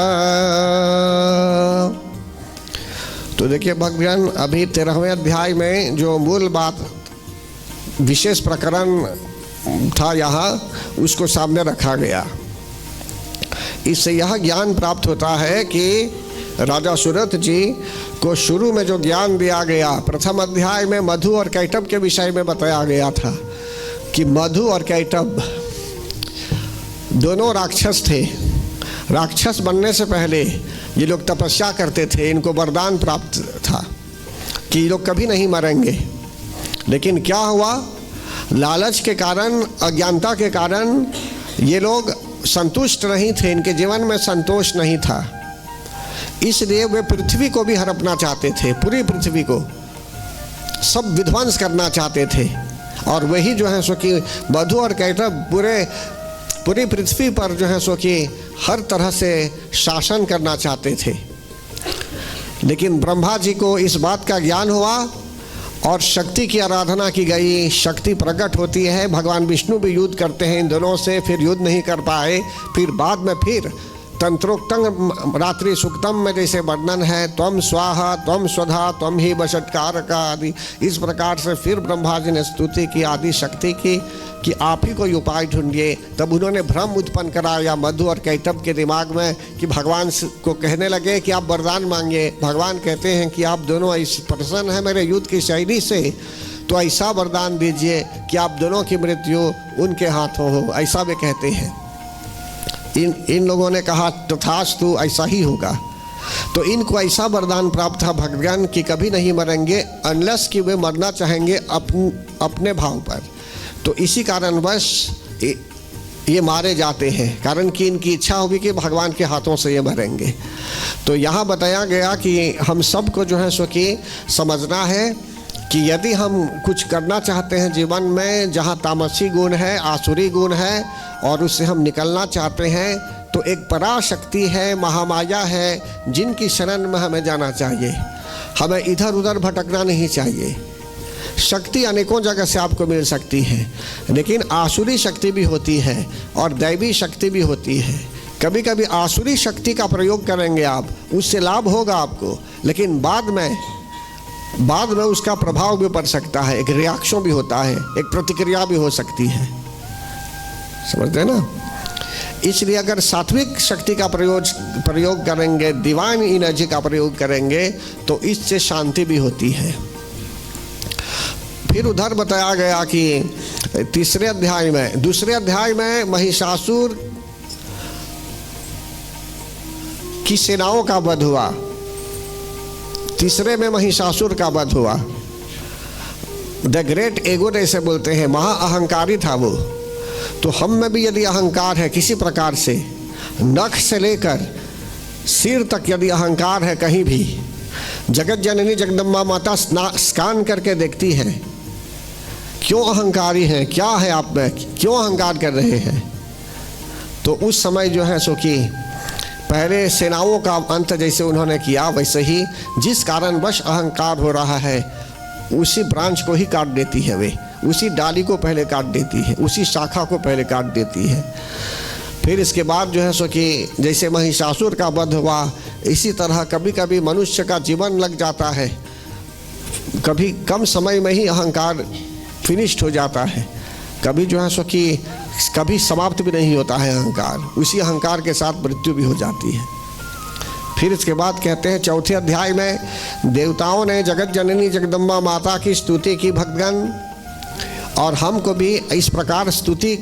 तो देखिए भक्तगण, अभी 13वें अध्याय में जो मूल बात विशेष प्रकरण था यहाँ, उसको सामने रखा गया। इससे यह ज्ञान प्राप्त होता है कि राजा सुरथ जी को शुरू में जो ज्ञान दिया गया, प्रथम अध्याय में मधु और कैटभ के विषय में बताया गया था कि मधु और कैटभ दोनों राक्षस थे। राक्षस बनने से पहले ये लोग तपस्या करते थे, इनको वरदान प्राप्त था कि ये लोग कभी नहीं मरेंगे। लेकिन क्या हुआ, लालच के कारण, अज्ञानता के कारण ये लोग संतुष्ट नहीं थे, इनके जीवन में संतोष नहीं था। इसलिए वे पृथ्वी को भी हड़पना चाहते थे, पूरी पृथ्वी को सब विध्वंस करना चाहते थे। और वही जो है सो कि मधु और कैटभ पूरी पृथ्वी पर जो है सो कि हर तरह से शासन करना चाहते थे। लेकिन ब्रह्मा जी को इस बात का ज्ञान हुआ और शक्ति की आराधना की गई। शक्ति प्रकट होती है, भगवान विष्णु भी युद्ध करते हैं इन दोनों से, फिर युद्ध नहीं कर पाए। फिर बाद में फिर तंत्रोक्तम रात्रि सुक्तम में जैसे वर्णन है, त्वम स्वाहा त्वम स्वधा त्वम ही वषटकारक आदि, इस प्रकार से फिर ब्रह्मा जी ने स्तुति की आदि शक्ति की कि आप ही कोई उपाय ढूंढिए। तब उन्होंने भ्रम उत्पन्न कराया मधु और कैटभ के दिमाग में कि भगवान को कहने लगे कि आप वरदान मांगे। भगवान कहते हैं कि आप दोनों ऐसे प्रसन्न हैं मेरे युद्ध की शैली से, तो ऐसा वरदान दीजिए कि आप दोनों की मृत्यु उनके हाथों हो, ऐसा वे कहते हैं। इन लोगों ने कहा तथास्तु, ऐसा ही होगा। तो इनको ऐसा वरदान प्राप्त था भगवान कि कभी नहीं मरेंगे अनलेस कि वे मरना चाहेंगे अपने भाव पर। तो इसी कारणवश ये मारे जाते हैं, कारण कि इनकी इच्छा होगी कि भगवान के हाथों से ये मरेंगे। तो यहाँ बताया गया कि हम सबको जो है सो कि समझना है कि यदि हम कुछ करना चाहते हैं जीवन में, जहाँ तामसी गुण है, आसुरी गुण है, और उससे हम निकलना चाहते हैं, तो एक पराशक्ति है, महामाया है, जिनकी शरण में हमें जाना चाहिए। हमें इधर उधर भटकना नहीं चाहिए। शक्ति अनेकों जगह से आपको मिल सकती है, लेकिन आसुरी शक्ति भी होती है और दैवी शक्ति भी होती है। कभी कभी आसुरी शक्ति का प्रयोग करेंगे आप, उससे लाभ होगा आपको, लेकिन बाद में उसका प्रभाव भी पड़ सकता है, एक रिएक्शन भी होता है, एक प्रतिक्रिया भी हो सकती है। समझते हैं ना? इसलिए अगर सात्विक शक्ति का प्रयोग करेंगे, डिवाइन एनर्जी का प्रयोग करेंगे, तो इससे शांति भी होती है। फिर उधर बताया गया कि दूसरे अध्याय में महिषासुर की सेनाओं का वध हुआ। तीसरे में महिषासुर का वध हुआ। द ग्रेट एगो जैसे बोलते हैं, महा अहंकारी था वो। तो हम में भी यदि अहंकार है किसी प्रकार से, नख से लेकर सिर तक यदि अहंकार है कहीं भी, जगत जननी जगदम्बा माता स्कान करके देखती है, क्यों अहंकारी हैं, क्या है आप में, क्यों अहंकार कर रहे हैं। तो उस समय जो है सो कि पहले सेनाओं का अंत जैसे उन्होंने किया, वैसे ही जिस कारणवश अहंकार हो रहा है उसी ब्रांच को ही काट देती है, वे उसी डाली को पहले काट देती है, उसी शाखा को पहले काट देती है। फिर इसके बाद जो है सो कि जैसे महिषासुर का वध हुआ, इसी तरह कभी कभी मनुष्य का जीवन लग जाता है, कभी कम समय में ही अहंकार फिनिश्ड हो जाता है, कभी जो है सो कि कभी समाप्त भी नहीं होता है अहंकार, उसी अहंकार के साथ मृत्यु भी हो जाती है। फिर इसके बाद कहते हैं चौथे अध्याय में देवताओं ने जगत जननी जगदम्बा माता की स्तुति की भक्तगण, और हमको भी इस प्रकार स्तुति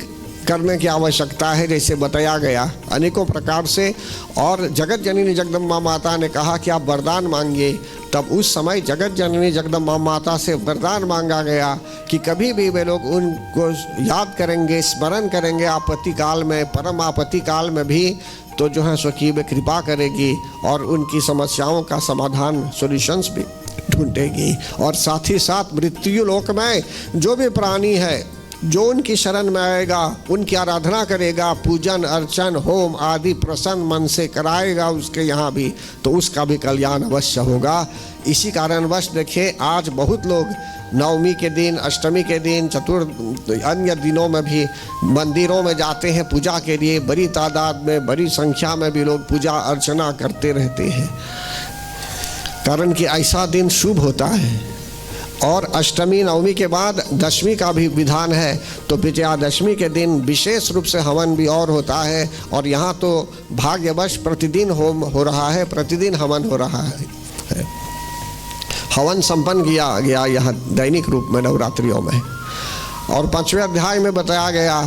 करने की आवश्यकता है, जैसे बताया गया अनेकों प्रकार से। और जगत जननी जगदम्बा माता ने कहा कि आप वरदान मांगिए। तब उस समय जगत जननी जगदम्बा माता से वरदान मांगा गया कि कभी भी वे लोग उनको याद करेंगे, स्मरण करेंगे आपत्ति काल में, परम आपत्ति काल में भी, तो जो है सो कि वे कृपा करेगी और उनकी समस्याओं का समाधान, सॉल्यूशंस भी ढूंढेगी। और साथ ही साथ मृत्यु लोक में जो भी प्राणी है, जो उनकी शरण में आएगा, उनकी आराधना करेगा, पूजन अर्चन होम आदि प्रसन्न मन से कराएगा उसके यहाँ भी, तो उसका भी कल्याण अवश्य होगा। इसी कारणवश देखिए आज बहुत लोग नवमी के दिन, अष्टमी के दिन, अन्य दिनों में भी मंदिरों में जाते हैं पूजा के लिए। बड़ी तादाद में, बड़ी संख्या में भी लोग पूजा अर्चना करते रहते हैं, कारण कि ऐसा दिन शुभ होता है। और अष्टमी नवमी के बाद दशमी का भी विधान है, तो विजयादशमी के दिन विशेष रूप से हवन भी और होता है। और यहाँ तो भाग्यवश प्रतिदिन होम हो रहा है, प्रतिदिन हवन हो रहा है। हवन संपन्न किया गया यहाँ दैनिक रूप में नवरात्रियों में। और 5वें अध्याय में बताया गया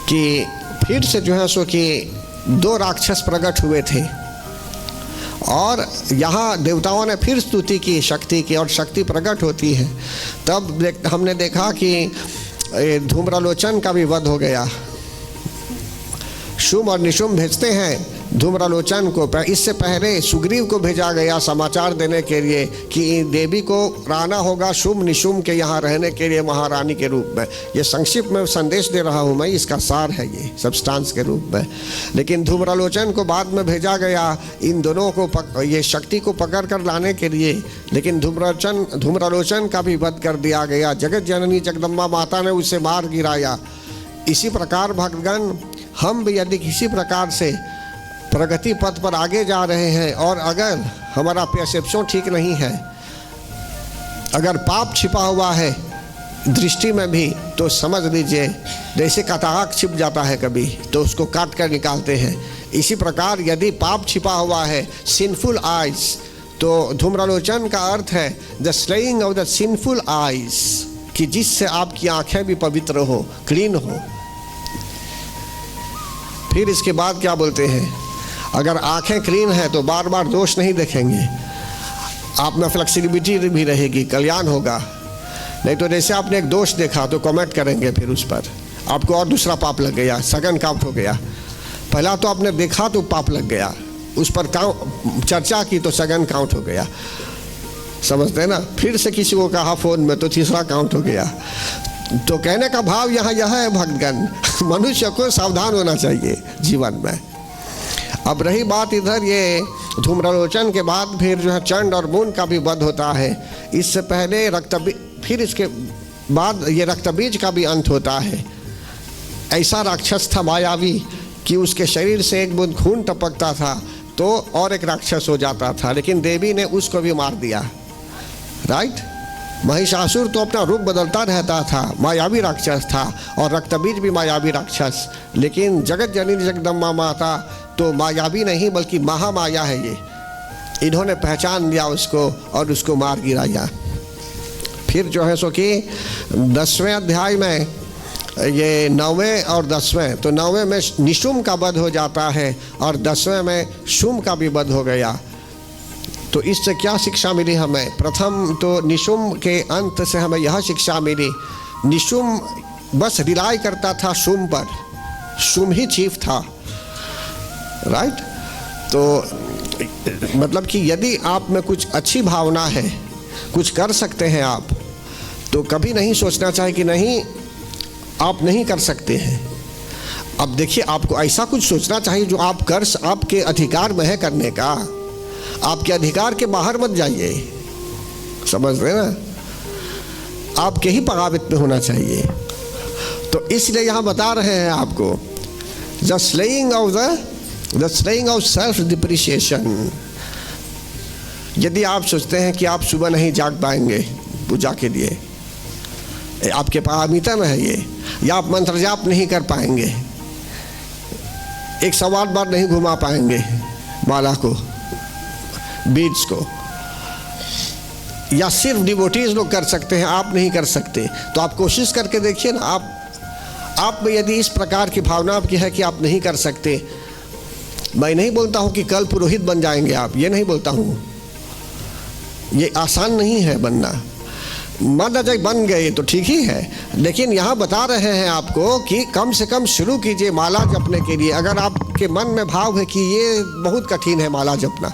कि फिर से जो है सो कि 2 राक्षस प्रकट हुए थे और यहाँ देवताओं ने फिर स्तुति की शक्ति की, और शक्ति प्रकट होती है। तब हमने देखा कि धूम्रलोचन का भी वध हो गया। शुंभ और निशुंभ भेजते हैं धूम्रलोचन को। इससे पहले सुग्रीव को भेजा गया समाचार देने के लिए कि देवी को आना होगा शुंभ निशुंभ के यहाँ रहने के लिए महारानी के रूप में। ये संक्षिप्त में संदेश दे रहा हूँ मैं, इसका सार है ये सब्सटेंस के रूप में। लेकिन धूम्रलोचन को बाद में भेजा गया इन दोनों को ये शक्ति को पकड़ कर लाने के लिए, लेकिन धूम्रलोचन का भी वध कर दिया गया। जगत जननी जगदम्बा माता ने उसे मार गिराया। इसी प्रकार भक्तगण हम भी यदि किसी प्रकार से प्रगति पथ पर आगे जा रहे हैं और अगर हमारा परसेप्शन ठीक नहीं है, अगर पाप छिपा हुआ है दृष्टि में भी, तो समझ लीजिए जैसे कटाक छिप जाता है कभी तो उसको काट कर निकालते हैं, इसी प्रकार यदि पाप छिपा हुआ है सिंफुल आइज, तो धूम्रलोचन का अर्थ है the slaying of the sinful eyes, कि जिससे आपकी आंखें भी पवित्र हो, क्लीन हो। फिर इसके बाद क्या बोलते हैं, अगर आंखें क्लीन है तो बार बार दोष नहीं देखेंगे, आप में फ्लेक्सिबिलिटी भी रहेगी, कल्याण होगा। नहीं तो जैसे आपने एक दोष देखा तो कमेंट करेंगे, फिर उस पर आपको और दूसरा पाप लग गया, सेकंड काउंट हो गया। पहला तो आपने देखा तो पाप लग गया, उस पर चर्चा की तो सेकंड काउंट हो गया, समझते हैं ना। फिर से किसी को कहा फोन में तो तीसरा काउंट हो गया। तो कहने का भाव यहाँ यह है भक्तगण, मनुष्य को सावधान होना चाहिए जीवन में। अब रही बात इधर ये धूम्रलोचन के बाद फिर जो है चंड और मून का भी वध होता है। इससे पहले फिर इसके बाद ये रक्तबीज का भी अंत होता है। ऐसा राक्षस था मायावी कि उसके शरीर से एक बूंद खून टपकता था तो और एक राक्षस हो जाता था, लेकिन देवी ने उसको भी मार दिया। राइट, महिषासुर तो अपना रूप बदलता रहता था, मायावी राक्षस था, और रक्तबीज भी मायावी राक्षस। लेकिन जगत जननी जगदम्बा माता तो मायावी नहीं बल्कि महामाया है ये, इन्होंने पहचान लिया उसको और उसको मार गिराया। फिर जो है सो कि 10वें अध्याय में ये 9वें और 10वें, तो 9वें में निशुंभ का वध हो जाता है और 10वें में शुंभ का भी वध हो गया। तो इससे क्या शिक्षा मिली हमें? प्रथम तो निशुंभ के अंत से हमें यह शिक्षा मिली, निशुंभ बस रिलाई करता था शुंभ पर, शुंभ ही चीफ था। राइट, तो मतलब कि यदि आप में कुछ अच्छी भावना है, कुछ कर सकते हैं आप, तो कभी नहीं सोचना चाहिए कि नहीं आप नहीं कर सकते हैं। अब देखिए, आपको ऐसा कुछ सोचना चाहिए जो आप आपके अधिकार में है करने का। आपके अधिकार के बाहर मत जाइए, समझ रहे ना, आपके ही प्रभावित में होना चाहिए। तो इसलिए यहाँ बता रहे हैं आपको the slaying of self depreciation. यदि आप सोचते हैं कि आप सुबह नहीं जाग पाएंगे पूजा के लिए, आपके पारमिता में है ये, या आप मंत्र जाप नहीं कर पाएंगे, 108 बार नहीं घुमा पाएंगे माला को, बीड्स को, या सिर्फ डिवोटीज लोग कर सकते हैं, आप नहीं कर सकते, तो आप कोशिश करके देखिए ना, आप में यदि इस प्रकार की भावना आपकी है कि आप नहीं कर सकते, मैं नहीं बोलता हूं कि कल पुरोहित बन जाएंगे आप, ये नहीं बोलता हूं, ये आसान नहीं है बनना। मान लीजिए बन गए तो ठीक ही है, लेकिन यहाँ बता रहे हैं आपको कि कम से कम शुरू कीजिए माला जपने के लिए। अगर आपके मन में भाव है कि ये बहुत कठिन है माला जपना,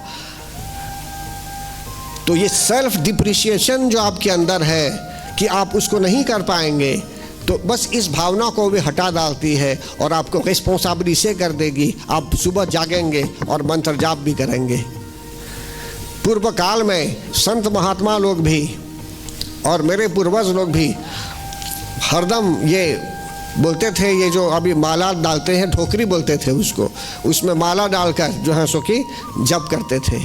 तो ये सेल्फ डिप्रिसिएशन जो आपके अंदर है कि आप उसको नहीं कर पाएंगे, तो बस इस भावना को भी हटा डालती है और आपको रिस्पॉन्सिबिलिटी से कर देगी। आप सुबह जागेंगे और मंत्र जाप भी करेंगे। पूर्व काल में संत महात्मा लोग भी और मेरे पूर्वज लोग भी हरदम ये बोलते थे, ये जो अभी माला डालते हैं ठोकरी बोलते थे उसको, उसमें माला डालकर जो है सो कि जप करते थे,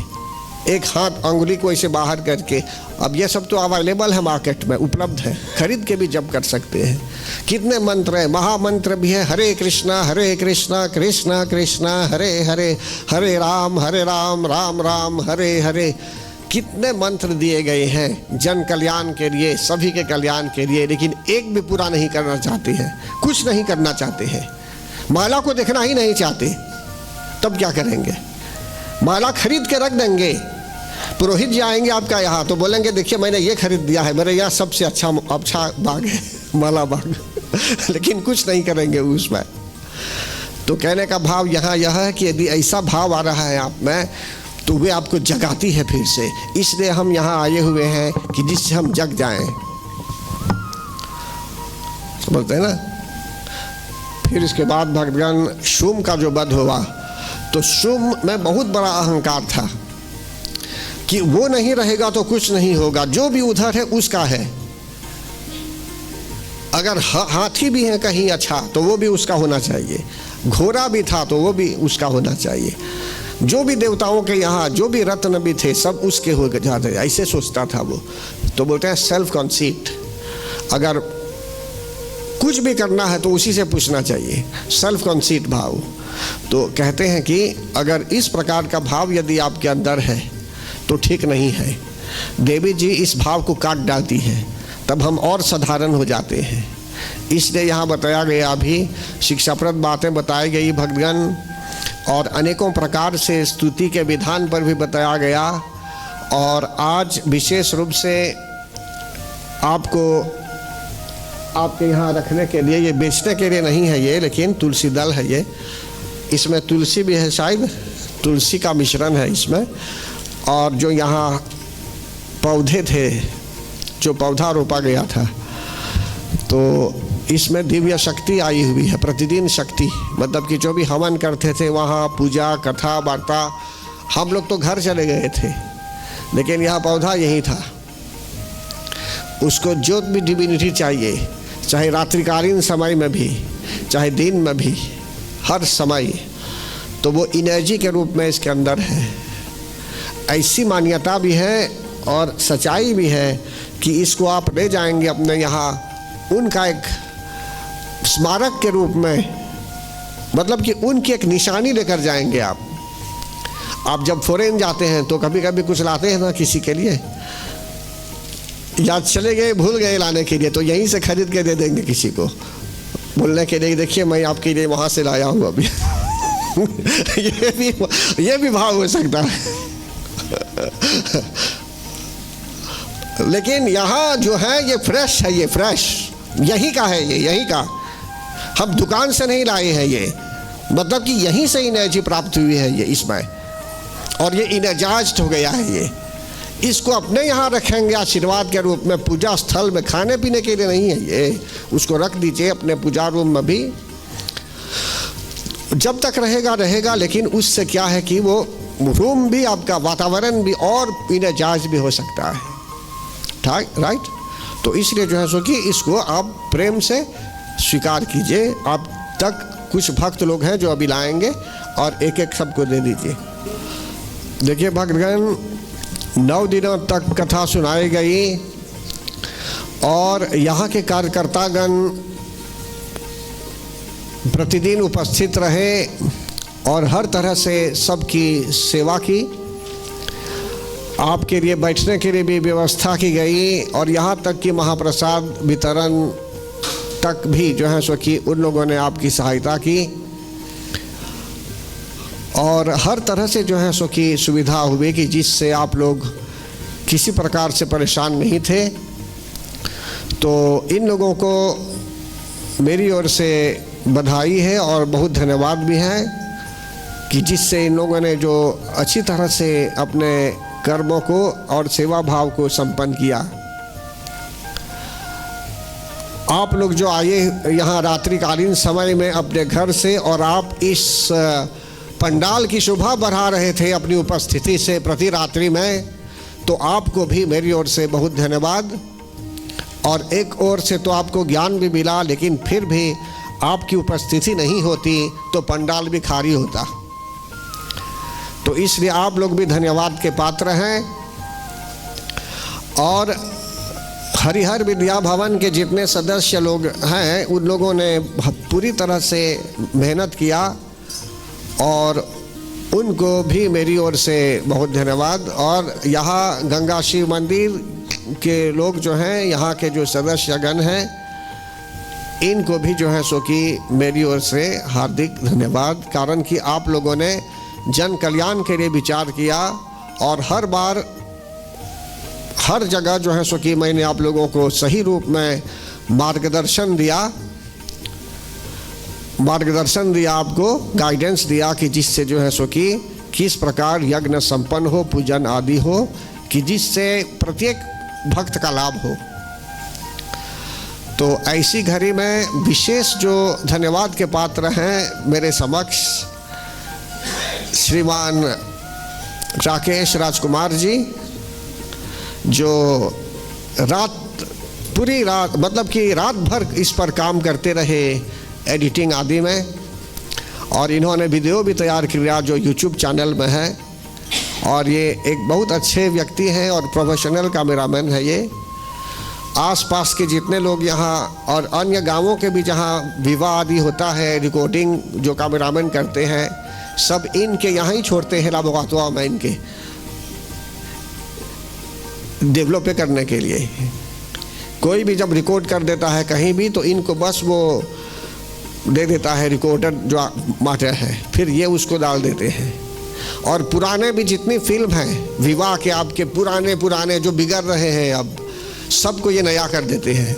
एक हाथ अंगुली को ऐसे बाहर करके। अब ये सब तो अवेलेबल है, मार्केट में उपलब्ध है, खरीद के भी जप कर सकते हैं। कितने मंत्र है, महामंत्र भी है, हरे कृष्णा कृष्णा कृष्णा हरे हरे, हरे राम राम राम हरे हरे। कितने मंत्र दिए गए हैं जन कल्याण के लिए, सभी के कल्याण के लिए, लेकिन एक भी पूरा नहीं करना चाहते हैं, कुछ नहीं करना चाहते हैं, माला को देखना ही नहीं चाहते। तब क्या करेंगे? माला खरीद के रख देंगे। पुरोहित जी आएंगे आपका यहाँ तो बोलेंगे देखिए मैंने ये खरीद दिया है, मेरे यहाँ सबसे अच्छा बाग है, माला बाग लेकिन कुछ नहीं करेंगे उसमें। तो कहने का भाव यहाँ यह है कि यदि ऐसा भाव आ रहा है आप में, तो वे आपको जगाती है फिर से। इसलिए हम यहाँ आए हुए हैं कि जिससे हम जग जाएं, समझते हैं ना। फिर इसके बाद भगवान शुम का जो वध हुआ, तो शुम में बहुत बड़ा अहंकार था कि वो नहीं रहेगा तो कुछ नहीं होगा, जो भी उधर है उसका है। अगर हाथी भी है कहीं अच्छा तो वो भी उसका होना चाहिए, घोड़ा भी था तो वो भी उसका होना चाहिए, जो भी देवताओं के यहाँ जो भी रत्न भी थे सब उसके हो जाते, ऐसे सोचता था वो। तो बोलते हैं सेल्फ कॉन्सीट। अगर कुछ भी करना है तो उसी से पूछना चाहिए, सेल्फ कॉन्सीट भाव। तो कहते हैं कि अगर इस प्रकार का भाव यदि आपके अंदर है तो ठीक नहीं है। देवी जी इस भाव को काट डालती है, तब हम और साधारण हो जाते हैं। इसलिए यहाँ बताया गया, अभी शिक्षाप्रद बातें बताई गई भक्तगण, और अनेकों प्रकार से स्तुति के विधान पर भी बताया गया। और आज विशेष रूप से आपको आपके यहाँ रखने के लिए, ये बेचने के लिए नहीं है ये, लेकिन तुलसी दल है ये, इसमें तुलसी भी है, शायद तुलसी का मिश्रण है इसमें। और जो यहाँ पौधे थे, जो पौधा रोपा गया था, तो इसमें दिव्य शक्ति आई हुई है, प्रतिदिन शक्ति, मतलब कि जो भी हवन करते थे वहाँ पूजा कथा वार्ता, हम लोग तो घर चले गए थे, लेकिन यह पौधा यही था। उसको जो भी डिविनिटी चाहिए, चाहे रात्रिकालीन समय में भी, चाहे दिन में भी, हर समय, तो वो एनर्जी के रूप में इसके अंदर है। ऐसी मान्यता भी है और सच्चाई भी है कि इसको आप ले जाएंगे अपने यहाँ, उनका एक स्मारक के रूप में, मतलब कि उनकी एक निशानी लेकर जाएंगे आप। आप जब फॉरेन जाते हैं तो कभी कभी कुछ लाते हैं ना किसी के लिए, या चले गए भूल गए लाने के लिए, तो यहीं से खरीद के दे देंगे किसी को, बोलने के लिए देखिए मैं आपके लिए वहाँ से लाया हूँ अभी ये भी भाव हो सकता है लेकिन यहाँ जो है ये फ्रेश है, ये फ्रेश यहीं का है, ये यहीं का, हम दुकान से नहीं लाए हैं ये, मतलब कि यहीं से एनर्जी प्राप्त हुई है ये इसमें, और ये एनर्जाइज्ड हो गया है ये। इसको अपने यहाँ रखेंगे आशीर्वाद के रूप में, पूजा स्थल में, खाने पीने के लिए नहीं है ये। उसको रख दीजिए अपने पूजा रूम में भी, जब तक रहेगा रहेगा, लेकिन उससे क्या है कि वो रूम भी, आपका वातावरण भी और एनर्जाइज भी हो सकता है, राइट। तो इसलिए जो है सो कि इसको आप प्रेम से स्वीकार कीजिए। आप तक कुछ भक्त लोग हैं जो अभी लाएंगे और एक एक सबको दे दीजिए। देखिए भक्तगण, 9 दिनों तक कथा सुनाई गई और यहाँ के कार्यकर्तागण प्रतिदिन उपस्थित रहे और हर तरह से सबकी सेवा की। आपके लिए बैठने के लिए भी व्यवस्था की गई और यहाँ तक कि महाप्रसाद वितरण तक भी जो है सो कि उन लोगों ने आपकी सहायता की और हर तरह से जो है सो कि सुविधा हुई कि जिससे आप लोग किसी प्रकार से परेशान नहीं थे। तो इन लोगों को मेरी ओर से बधाई है और बहुत धन्यवाद भी है कि जिससे इन लोगों ने जो अच्छी तरह से अपने कर्मों को और सेवा भाव को संपन्न किया। आप लोग जो आए यहाँ रात्रिकालीन समय में अपने घर से और आप इस पंडाल की शोभा बढ़ा रहे थे अपनी उपस्थिति से प्रति रात्रि में, तो आपको भी मेरी ओर से बहुत धन्यवाद। और एक ओर से तो आपको ज्ञान भी मिला, लेकिन फिर भी आपकी उपस्थिति नहीं होती तो पंडाल भी खाली होता। तो इसलिए आप लोग भी धन्यवाद के पात्र हैं। और हरिहर विद्या भवन के जितने सदस्य लोग हैं उन लोगों ने पूरी तरह से मेहनत किया और उनको भी मेरी ओर से बहुत धन्यवाद। और यहाँ गंगा शिव मंदिर के लोग जो हैं, यहाँ के जो सदस्यगण हैं, इनको भी जो है सो कि मेरी ओर से हार्दिक धन्यवाद। कारण कि आप लोगों ने जन कल्याण के लिए विचार किया और हर बार हर जगह जो है सो कि मैंने आप लोगों को सही रूप में मार्गदर्शन दिया आपको गाइडेंस दिया कि जिससे जो है सो कि किस प्रकार यज्ञ संपन्न हो, पूजन आदि हो, कि जिससे प्रत्येक भक्त का लाभ हो। तो ऐसी घड़ी में विशेष जो धन्यवाद के पात्र हैं मेरे समक्ष श्रीमान राकेश राजकुमार जी, जो पूरी रात मतलब कि रात भर इस पर काम करते रहे एडिटिंग आदि में, और इन्होंने वीडियो भी तैयार किया जो यूट्यूब चैनल में है। और ये एक बहुत अच्छे व्यक्ति हैं और प्रोफेशनल कैमरामैन है। ये आसपास के जितने लोग यहाँ और अन्य गांवों के भी जहाँ विवाह आदि होता है, रिकॉर्डिंग जो कैमरामैन करते हैं, सब इनके यहाँ ही छोड़ते हैं लाभवातवा में, इनके डेवलप करने के लिए। कोई भी जब रिकॉर्ड कर देता है कहीं भी तो इनको बस वो दे देता है रिकॉर्डर जो मैटर है, फिर ये उसको डाल देते हैं। और पुराने भी जितनी फिल्म हैं विवाह के आपके पुराने जो बिगड़ रहे हैं अब सबको ये नया कर देते हैं।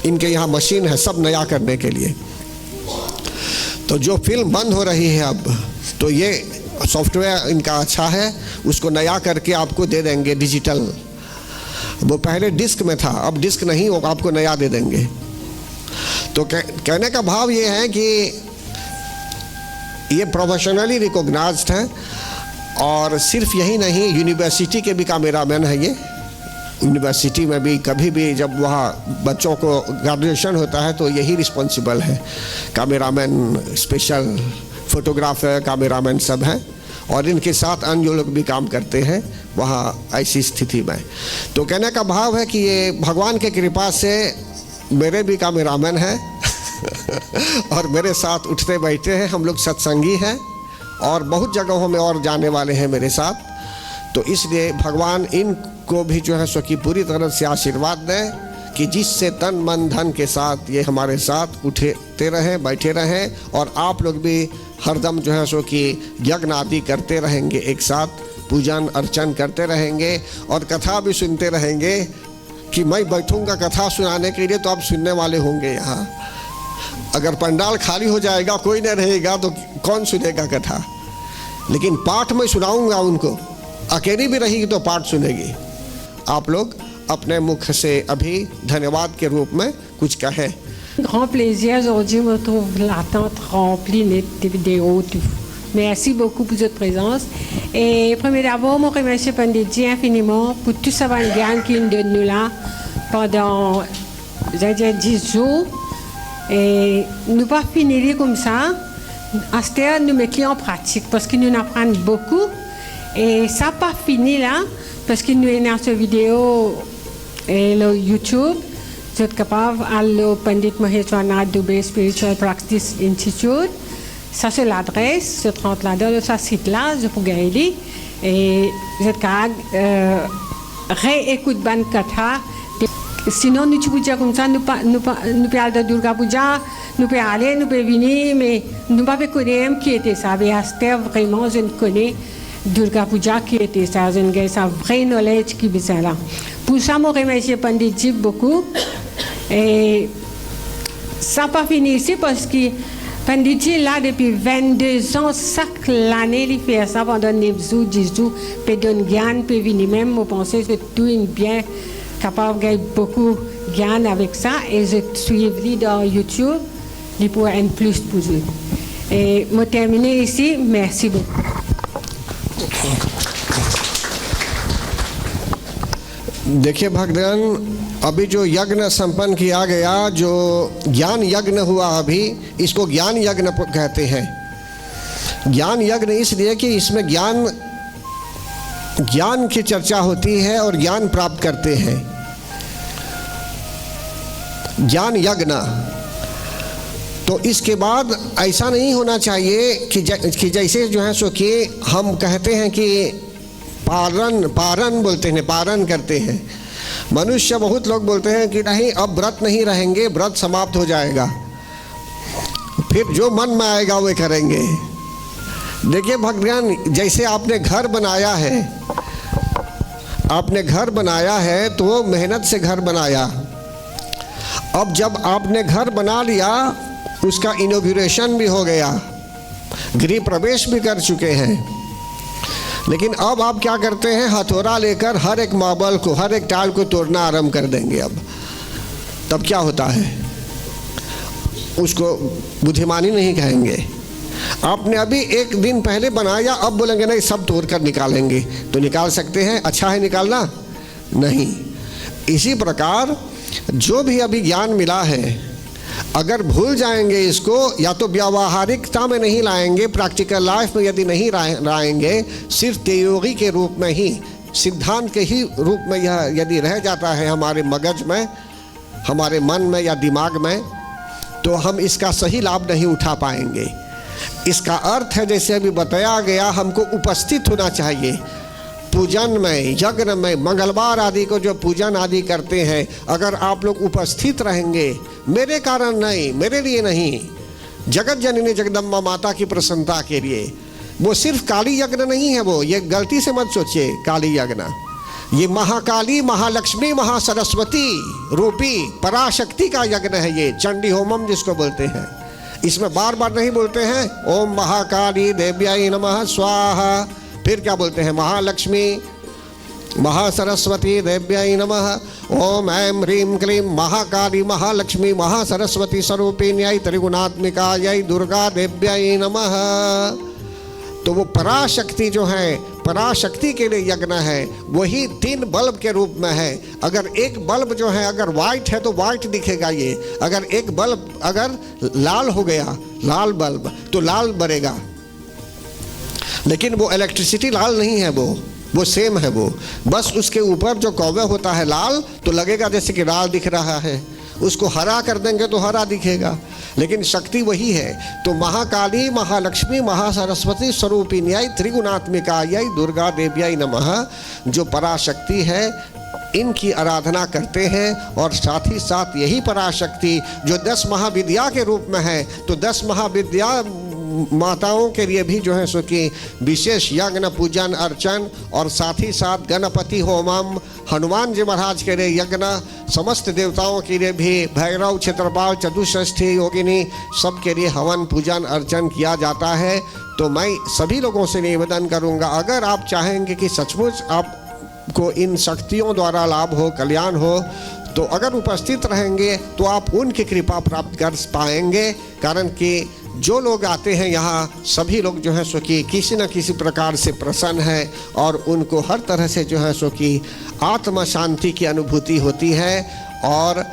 इनके यहाँ मशीन है सब नया करने के लिए। तो जो फिल्म बंद हो रही है अब, तो ये सॉफ्टवेयर इनका अच्छा है, उसको नया करके आपको दे देंगे डिजिटल। वो पहले डिस्क में था, अब डिस्क नहीं होगा, आपको नया दे देंगे। तो कहने का भाव ये है कि ये प्रोफेशनली रिकॉग्नाइज्ड है। और सिर्फ यही नहीं, यूनिवर्सिटी के भी कैमरामैन है ये। यूनिवर्सिटी में भी कभी भी जब वहाँ बच्चों को ग्रेजुएशन होता है तो यही रिस्पॉन्सिबल है, कैमरामैन, स्पेशल फोटोग्राफर, कैमरामैन सब हैं। और इनके साथ अन्य लोग भी काम करते हैं वहाँ ऐसी स्थिति में। तो कहने का भाव है कि ये भगवान के कृपा से मेरे भी कैमरामैन हैं और मेरे साथ उठते बैठते हैं। हम लोग सत्संगी हैं और बहुत जगहों में और जाने वाले हैं मेरे साथ। तो इसलिए भगवान इनको भी जो है सो कि पूरी तरह से आशीर्वाद दें कि जिससे तन मन धन के साथ ये हमारे साथ उठते रहें, बैठे रहें। और आप लोग भी हरदम जो है सो कि यज्ञ आदि करते रहेंगे, एक साथ पूजन अर्चन करते रहेंगे और कथा भी सुनते रहेंगे। कि मैं बैठूंगा कथा सुनाने के लिए तो आप सुनने वाले होंगे यहाँ। अगर पंडाल खाली हो जाएगा, कोई नहीं रहेगा, तो कौन सुनेगा कथा। लेकिन पाठ में सुनाऊंगा उनको, अकेली भी रहेगी तो पाठ सुनेगी। आप लोग अपने मुख से अभी धन्यवाद के रूप में कुछ कहें। Grand plaisir, aujourd'hui on retrouve la tente remplie des vidéos. Merci beaucoup pour votre présence. Et premier d'abord, je remercie Panditji infiniment pour tout ce Gyan qu'il nous donne là pendant 10 jours. Et nous pas finir comme ça. À ce terme, nous mettons en pratique parce que nous apprenons beaucoup. Et ça pas fini là parce que nous avons cette vidéo et le YouTube. Vous êtes capable d'aller au Pandit Maheshwarnath Dubey Spiritual Practice Institute. Ça, c'est l'adresse, se rentre là-dedans, ce site-là, je peux gagner. Et vous êtes capable réécouter Ban Katha. Sinon, nous tu peux dire comme ça, nous parlons de Durga Puja, nous pouvons aller, nous pouvons venir, mais nous ne pouvons pas connaître qui était ça. Mais Esther, vraiment, je ne connais Durga Puja qui était ça. Je ne connais ça vrai knowledge qui est ça là. Pour ça, je remercie Panditji beaucoup. Et ça n'a pas fini ici parce que Panditji là depuis 22 ans, chaque année, il fait ça pendant 9 jours, 10 jours, peut donner gain, peut venir même, je pense que c'est tout une bien capable de gagner beaucoup de gain avec ça. Et je suis dans YouTube, il pourra être plus pour eux. Et je termine ici, merci beaucoup. देखिए भक्तगण, अभी जो यज्ञ संपन्न किया गया, जो ज्ञान यज्ञ हुआ अभी, इसको ज्ञान यज्ञ कहते हैं। ज्ञान यज्ञ इसलिए कि इसमें ज्ञान की चर्चा होती है और ज्ञान प्राप्त करते हैं। ज्ञान यज्ञ। तो इसके बाद ऐसा नहीं होना चाहिए कि जैसे जो है सो कि हम कहते हैं कि पारण बोलते हैं, पारण करते हैं। मनुष्य बहुत लोग बोलते हैं कि नहीं, अब व्रत नहीं रहेंगे, व्रत समाप्त हो जाएगा, फिर जो मन में आएगा वो करेंगे। देखिए भक्तगण, जैसे आपने घर बनाया है, आपने घर बनाया है तो वो मेहनत से घर बनाया। अब जब आपने घर बना लिया, उसका इनॉग्रेशन भी हो गया, गृह प्रवेश भी कर चुके हैं, लेकिन अब आप क्या करते हैं, हथौड़ा लेकर हर एक मार्बल को, हर एक टाइल को तोड़ना आरंभ कर देंगे। अब तब क्या होता है, उसको बुद्धिमानी नहीं कहेंगे। आपने अभी एक दिन पहले बनाया, अब बोलेंगे नहीं सब तोड़ कर निकालेंगे। तो निकाल सकते हैं? अच्छा है निकालना? नहीं। इसी प्रकार जो भी अभी ज्ञान मिला है, अगर भूल जाएंगे इसको, या तो व्यावहारिकता में नहीं लाएंगे, प्रैक्टिकल लाइफ में यदि नहीं लाएंगे, सिर्फ त्यागी के रूप में ही, सिद्धांत के ही रूप में यह यदि रह जाता है हमारे मगज में, हमारे मन में या दिमाग में, तो हम इसका सही लाभ नहीं उठा पाएंगे। इसका अर्थ है, जैसे अभी बताया गया, हमको उपस्थित होना चाहिए पूजन में, यज्ञ में। मंगलवार आदि को जो पूजन आदि करते हैं, अगर आप लोग उपस्थित रहेंगे, मेरे कारण नहीं, मेरे लिए नहीं, जगत जननी जगदम्बा माता की प्रसन्नता के लिए, वो सिर्फ काली यज्ञ नहीं है, वो ये गलती से मत सोचिए काली यज्ञ, ये महाकाली, महालक्ष्मी, महासरस्वती रूपी पराशक्ति का यज्ञ है। ये चंडी होमम जिसको बोलते हैं, इसमें बार बार नहीं बोलते हैं ओम महाकाली देव्याय नमः स्वाहा, फिर क्या बोलते हैं, महालक्ष्मी महासरस्वती देव्याय नमः, ओम ऐं ह्रीं क्लीं महाकाली महालक्ष्मी महासरस्वती स्वरूपिण्यै त्रिगुणात्मिकायै दुर्गा देव्याय नमः। तो वो पराशक्ति जो है, पराशक्ति के लिए यज्ञ है, वही 3 बल्ब के रूप में है। अगर एक बल्ब जो है अगर वाइट है तो वाइट दिखेगा ये, अगर एक बल्ब अगर लाल हो गया, लाल बल्ब, तो लाल बरेगा, लेकिन वो इलेक्ट्रिसिटी लाल नहीं है, वो सेम है। वो बस उसके ऊपर जो कौवे होता है लाल, तो लगेगा जैसे कि लाल दिख रहा है, उसको हरा कर देंगे तो हरा दिखेगा, लेकिन शक्ति वही है। तो महाकाली महालक्ष्मी महासरस्वती स्वरूपिण्यै त्रिगुणात्मिकायै दुर्गा देव्याय नमः, जो पराशक्ति है, इनकी आराधना करते हैं। और साथ ही साथ यही पराशक्ति जो 10 महाविद्या के रूप में है, तो 10 महाविद्या माताओं के लिए भी जो है सो कि विशेष यज्ञ पूजन अर्चन, और साथ ही साथ गणपति होमम, हनुमान जी महाराज के लिए यज्ञ, समस्त देवताओं के लिए भी, भैरव क्षेत्रपाल चतुष्षष्ठी योगिनी, सब के लिए हवन पूजन अर्चन किया जाता है। तो मैं सभी लोगों से निवेदन करूंगा, अगर आप चाहेंगे कि सचमुच आपको इन शक्तियों द्वारा लाभ हो, कल्याण हो, तो अगर उपस्थित रहेंगे तो आप उनकी कृपा प्राप्त कर पाएंगे। कारण कि जो लोग आते हैं यहाँ, सभी लोग जो है सो कि किसी न किसी प्रकार से प्रसन्न है, और उनको हर तरह से जो है सो कि आत्मा शांति की अनुभूति होती है, और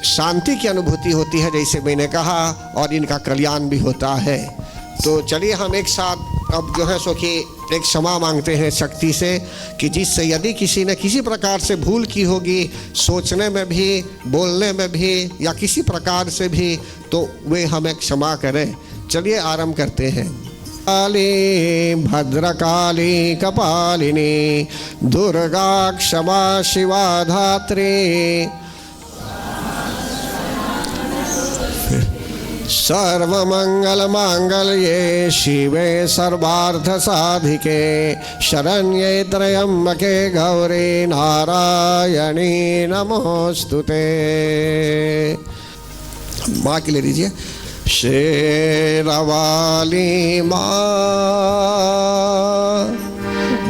शांति की अनुभूति होती है, जैसे मैंने कहा, और इनका कल्याण भी होता है। तो चलिए हम एक साथ अब जो है सो कि एक क्षमा मांगते हैं शक्ति से, कि जिससे यदि किसी ने किसी प्रकार से भूल की होगी, सोचने में भी, बोलने में भी, या किसी प्रकार से भी, तो वे हमें क्षमा करें। चलिए आरंभ करते हैं। काली भद्रकाली कपालिनी दुर्गा क्षमा शिवा धात्री, सर्वमंगलमांगल्ये शिवे सर्वार्थसाधिके शरण्ये त्र्यंबके गौरी नारायणी नमोस्तुते। माँ के लिए दीजिए। शेरवाली माँ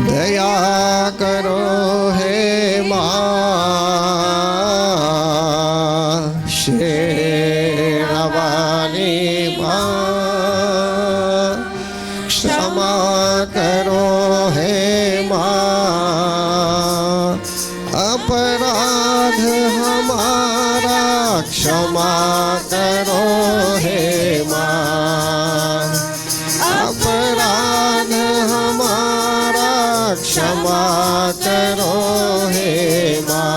दया करो हे माँ, शेरवाली माँ क्षमा करो हे माँ, अपराध हमारा क्षमा करो हे माँ, अपराध हमारा क्षमा करो हे माँ।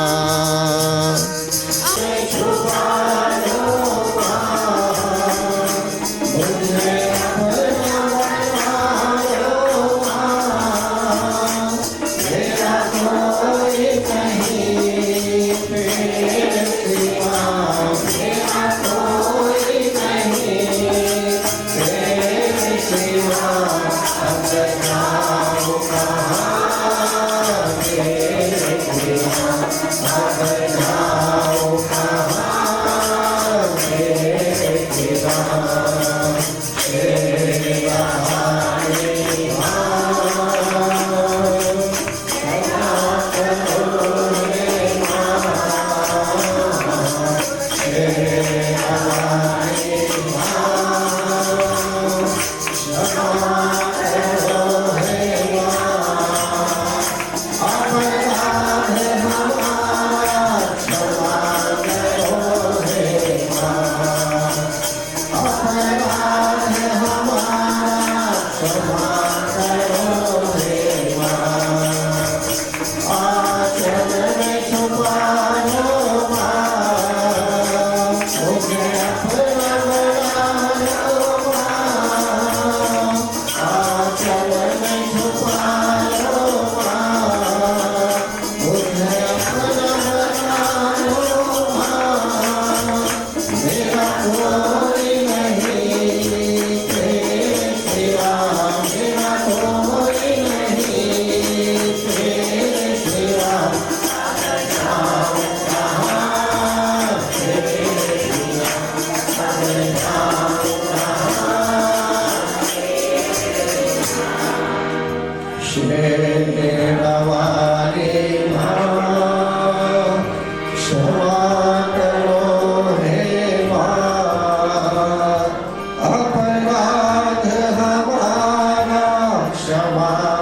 क्षमा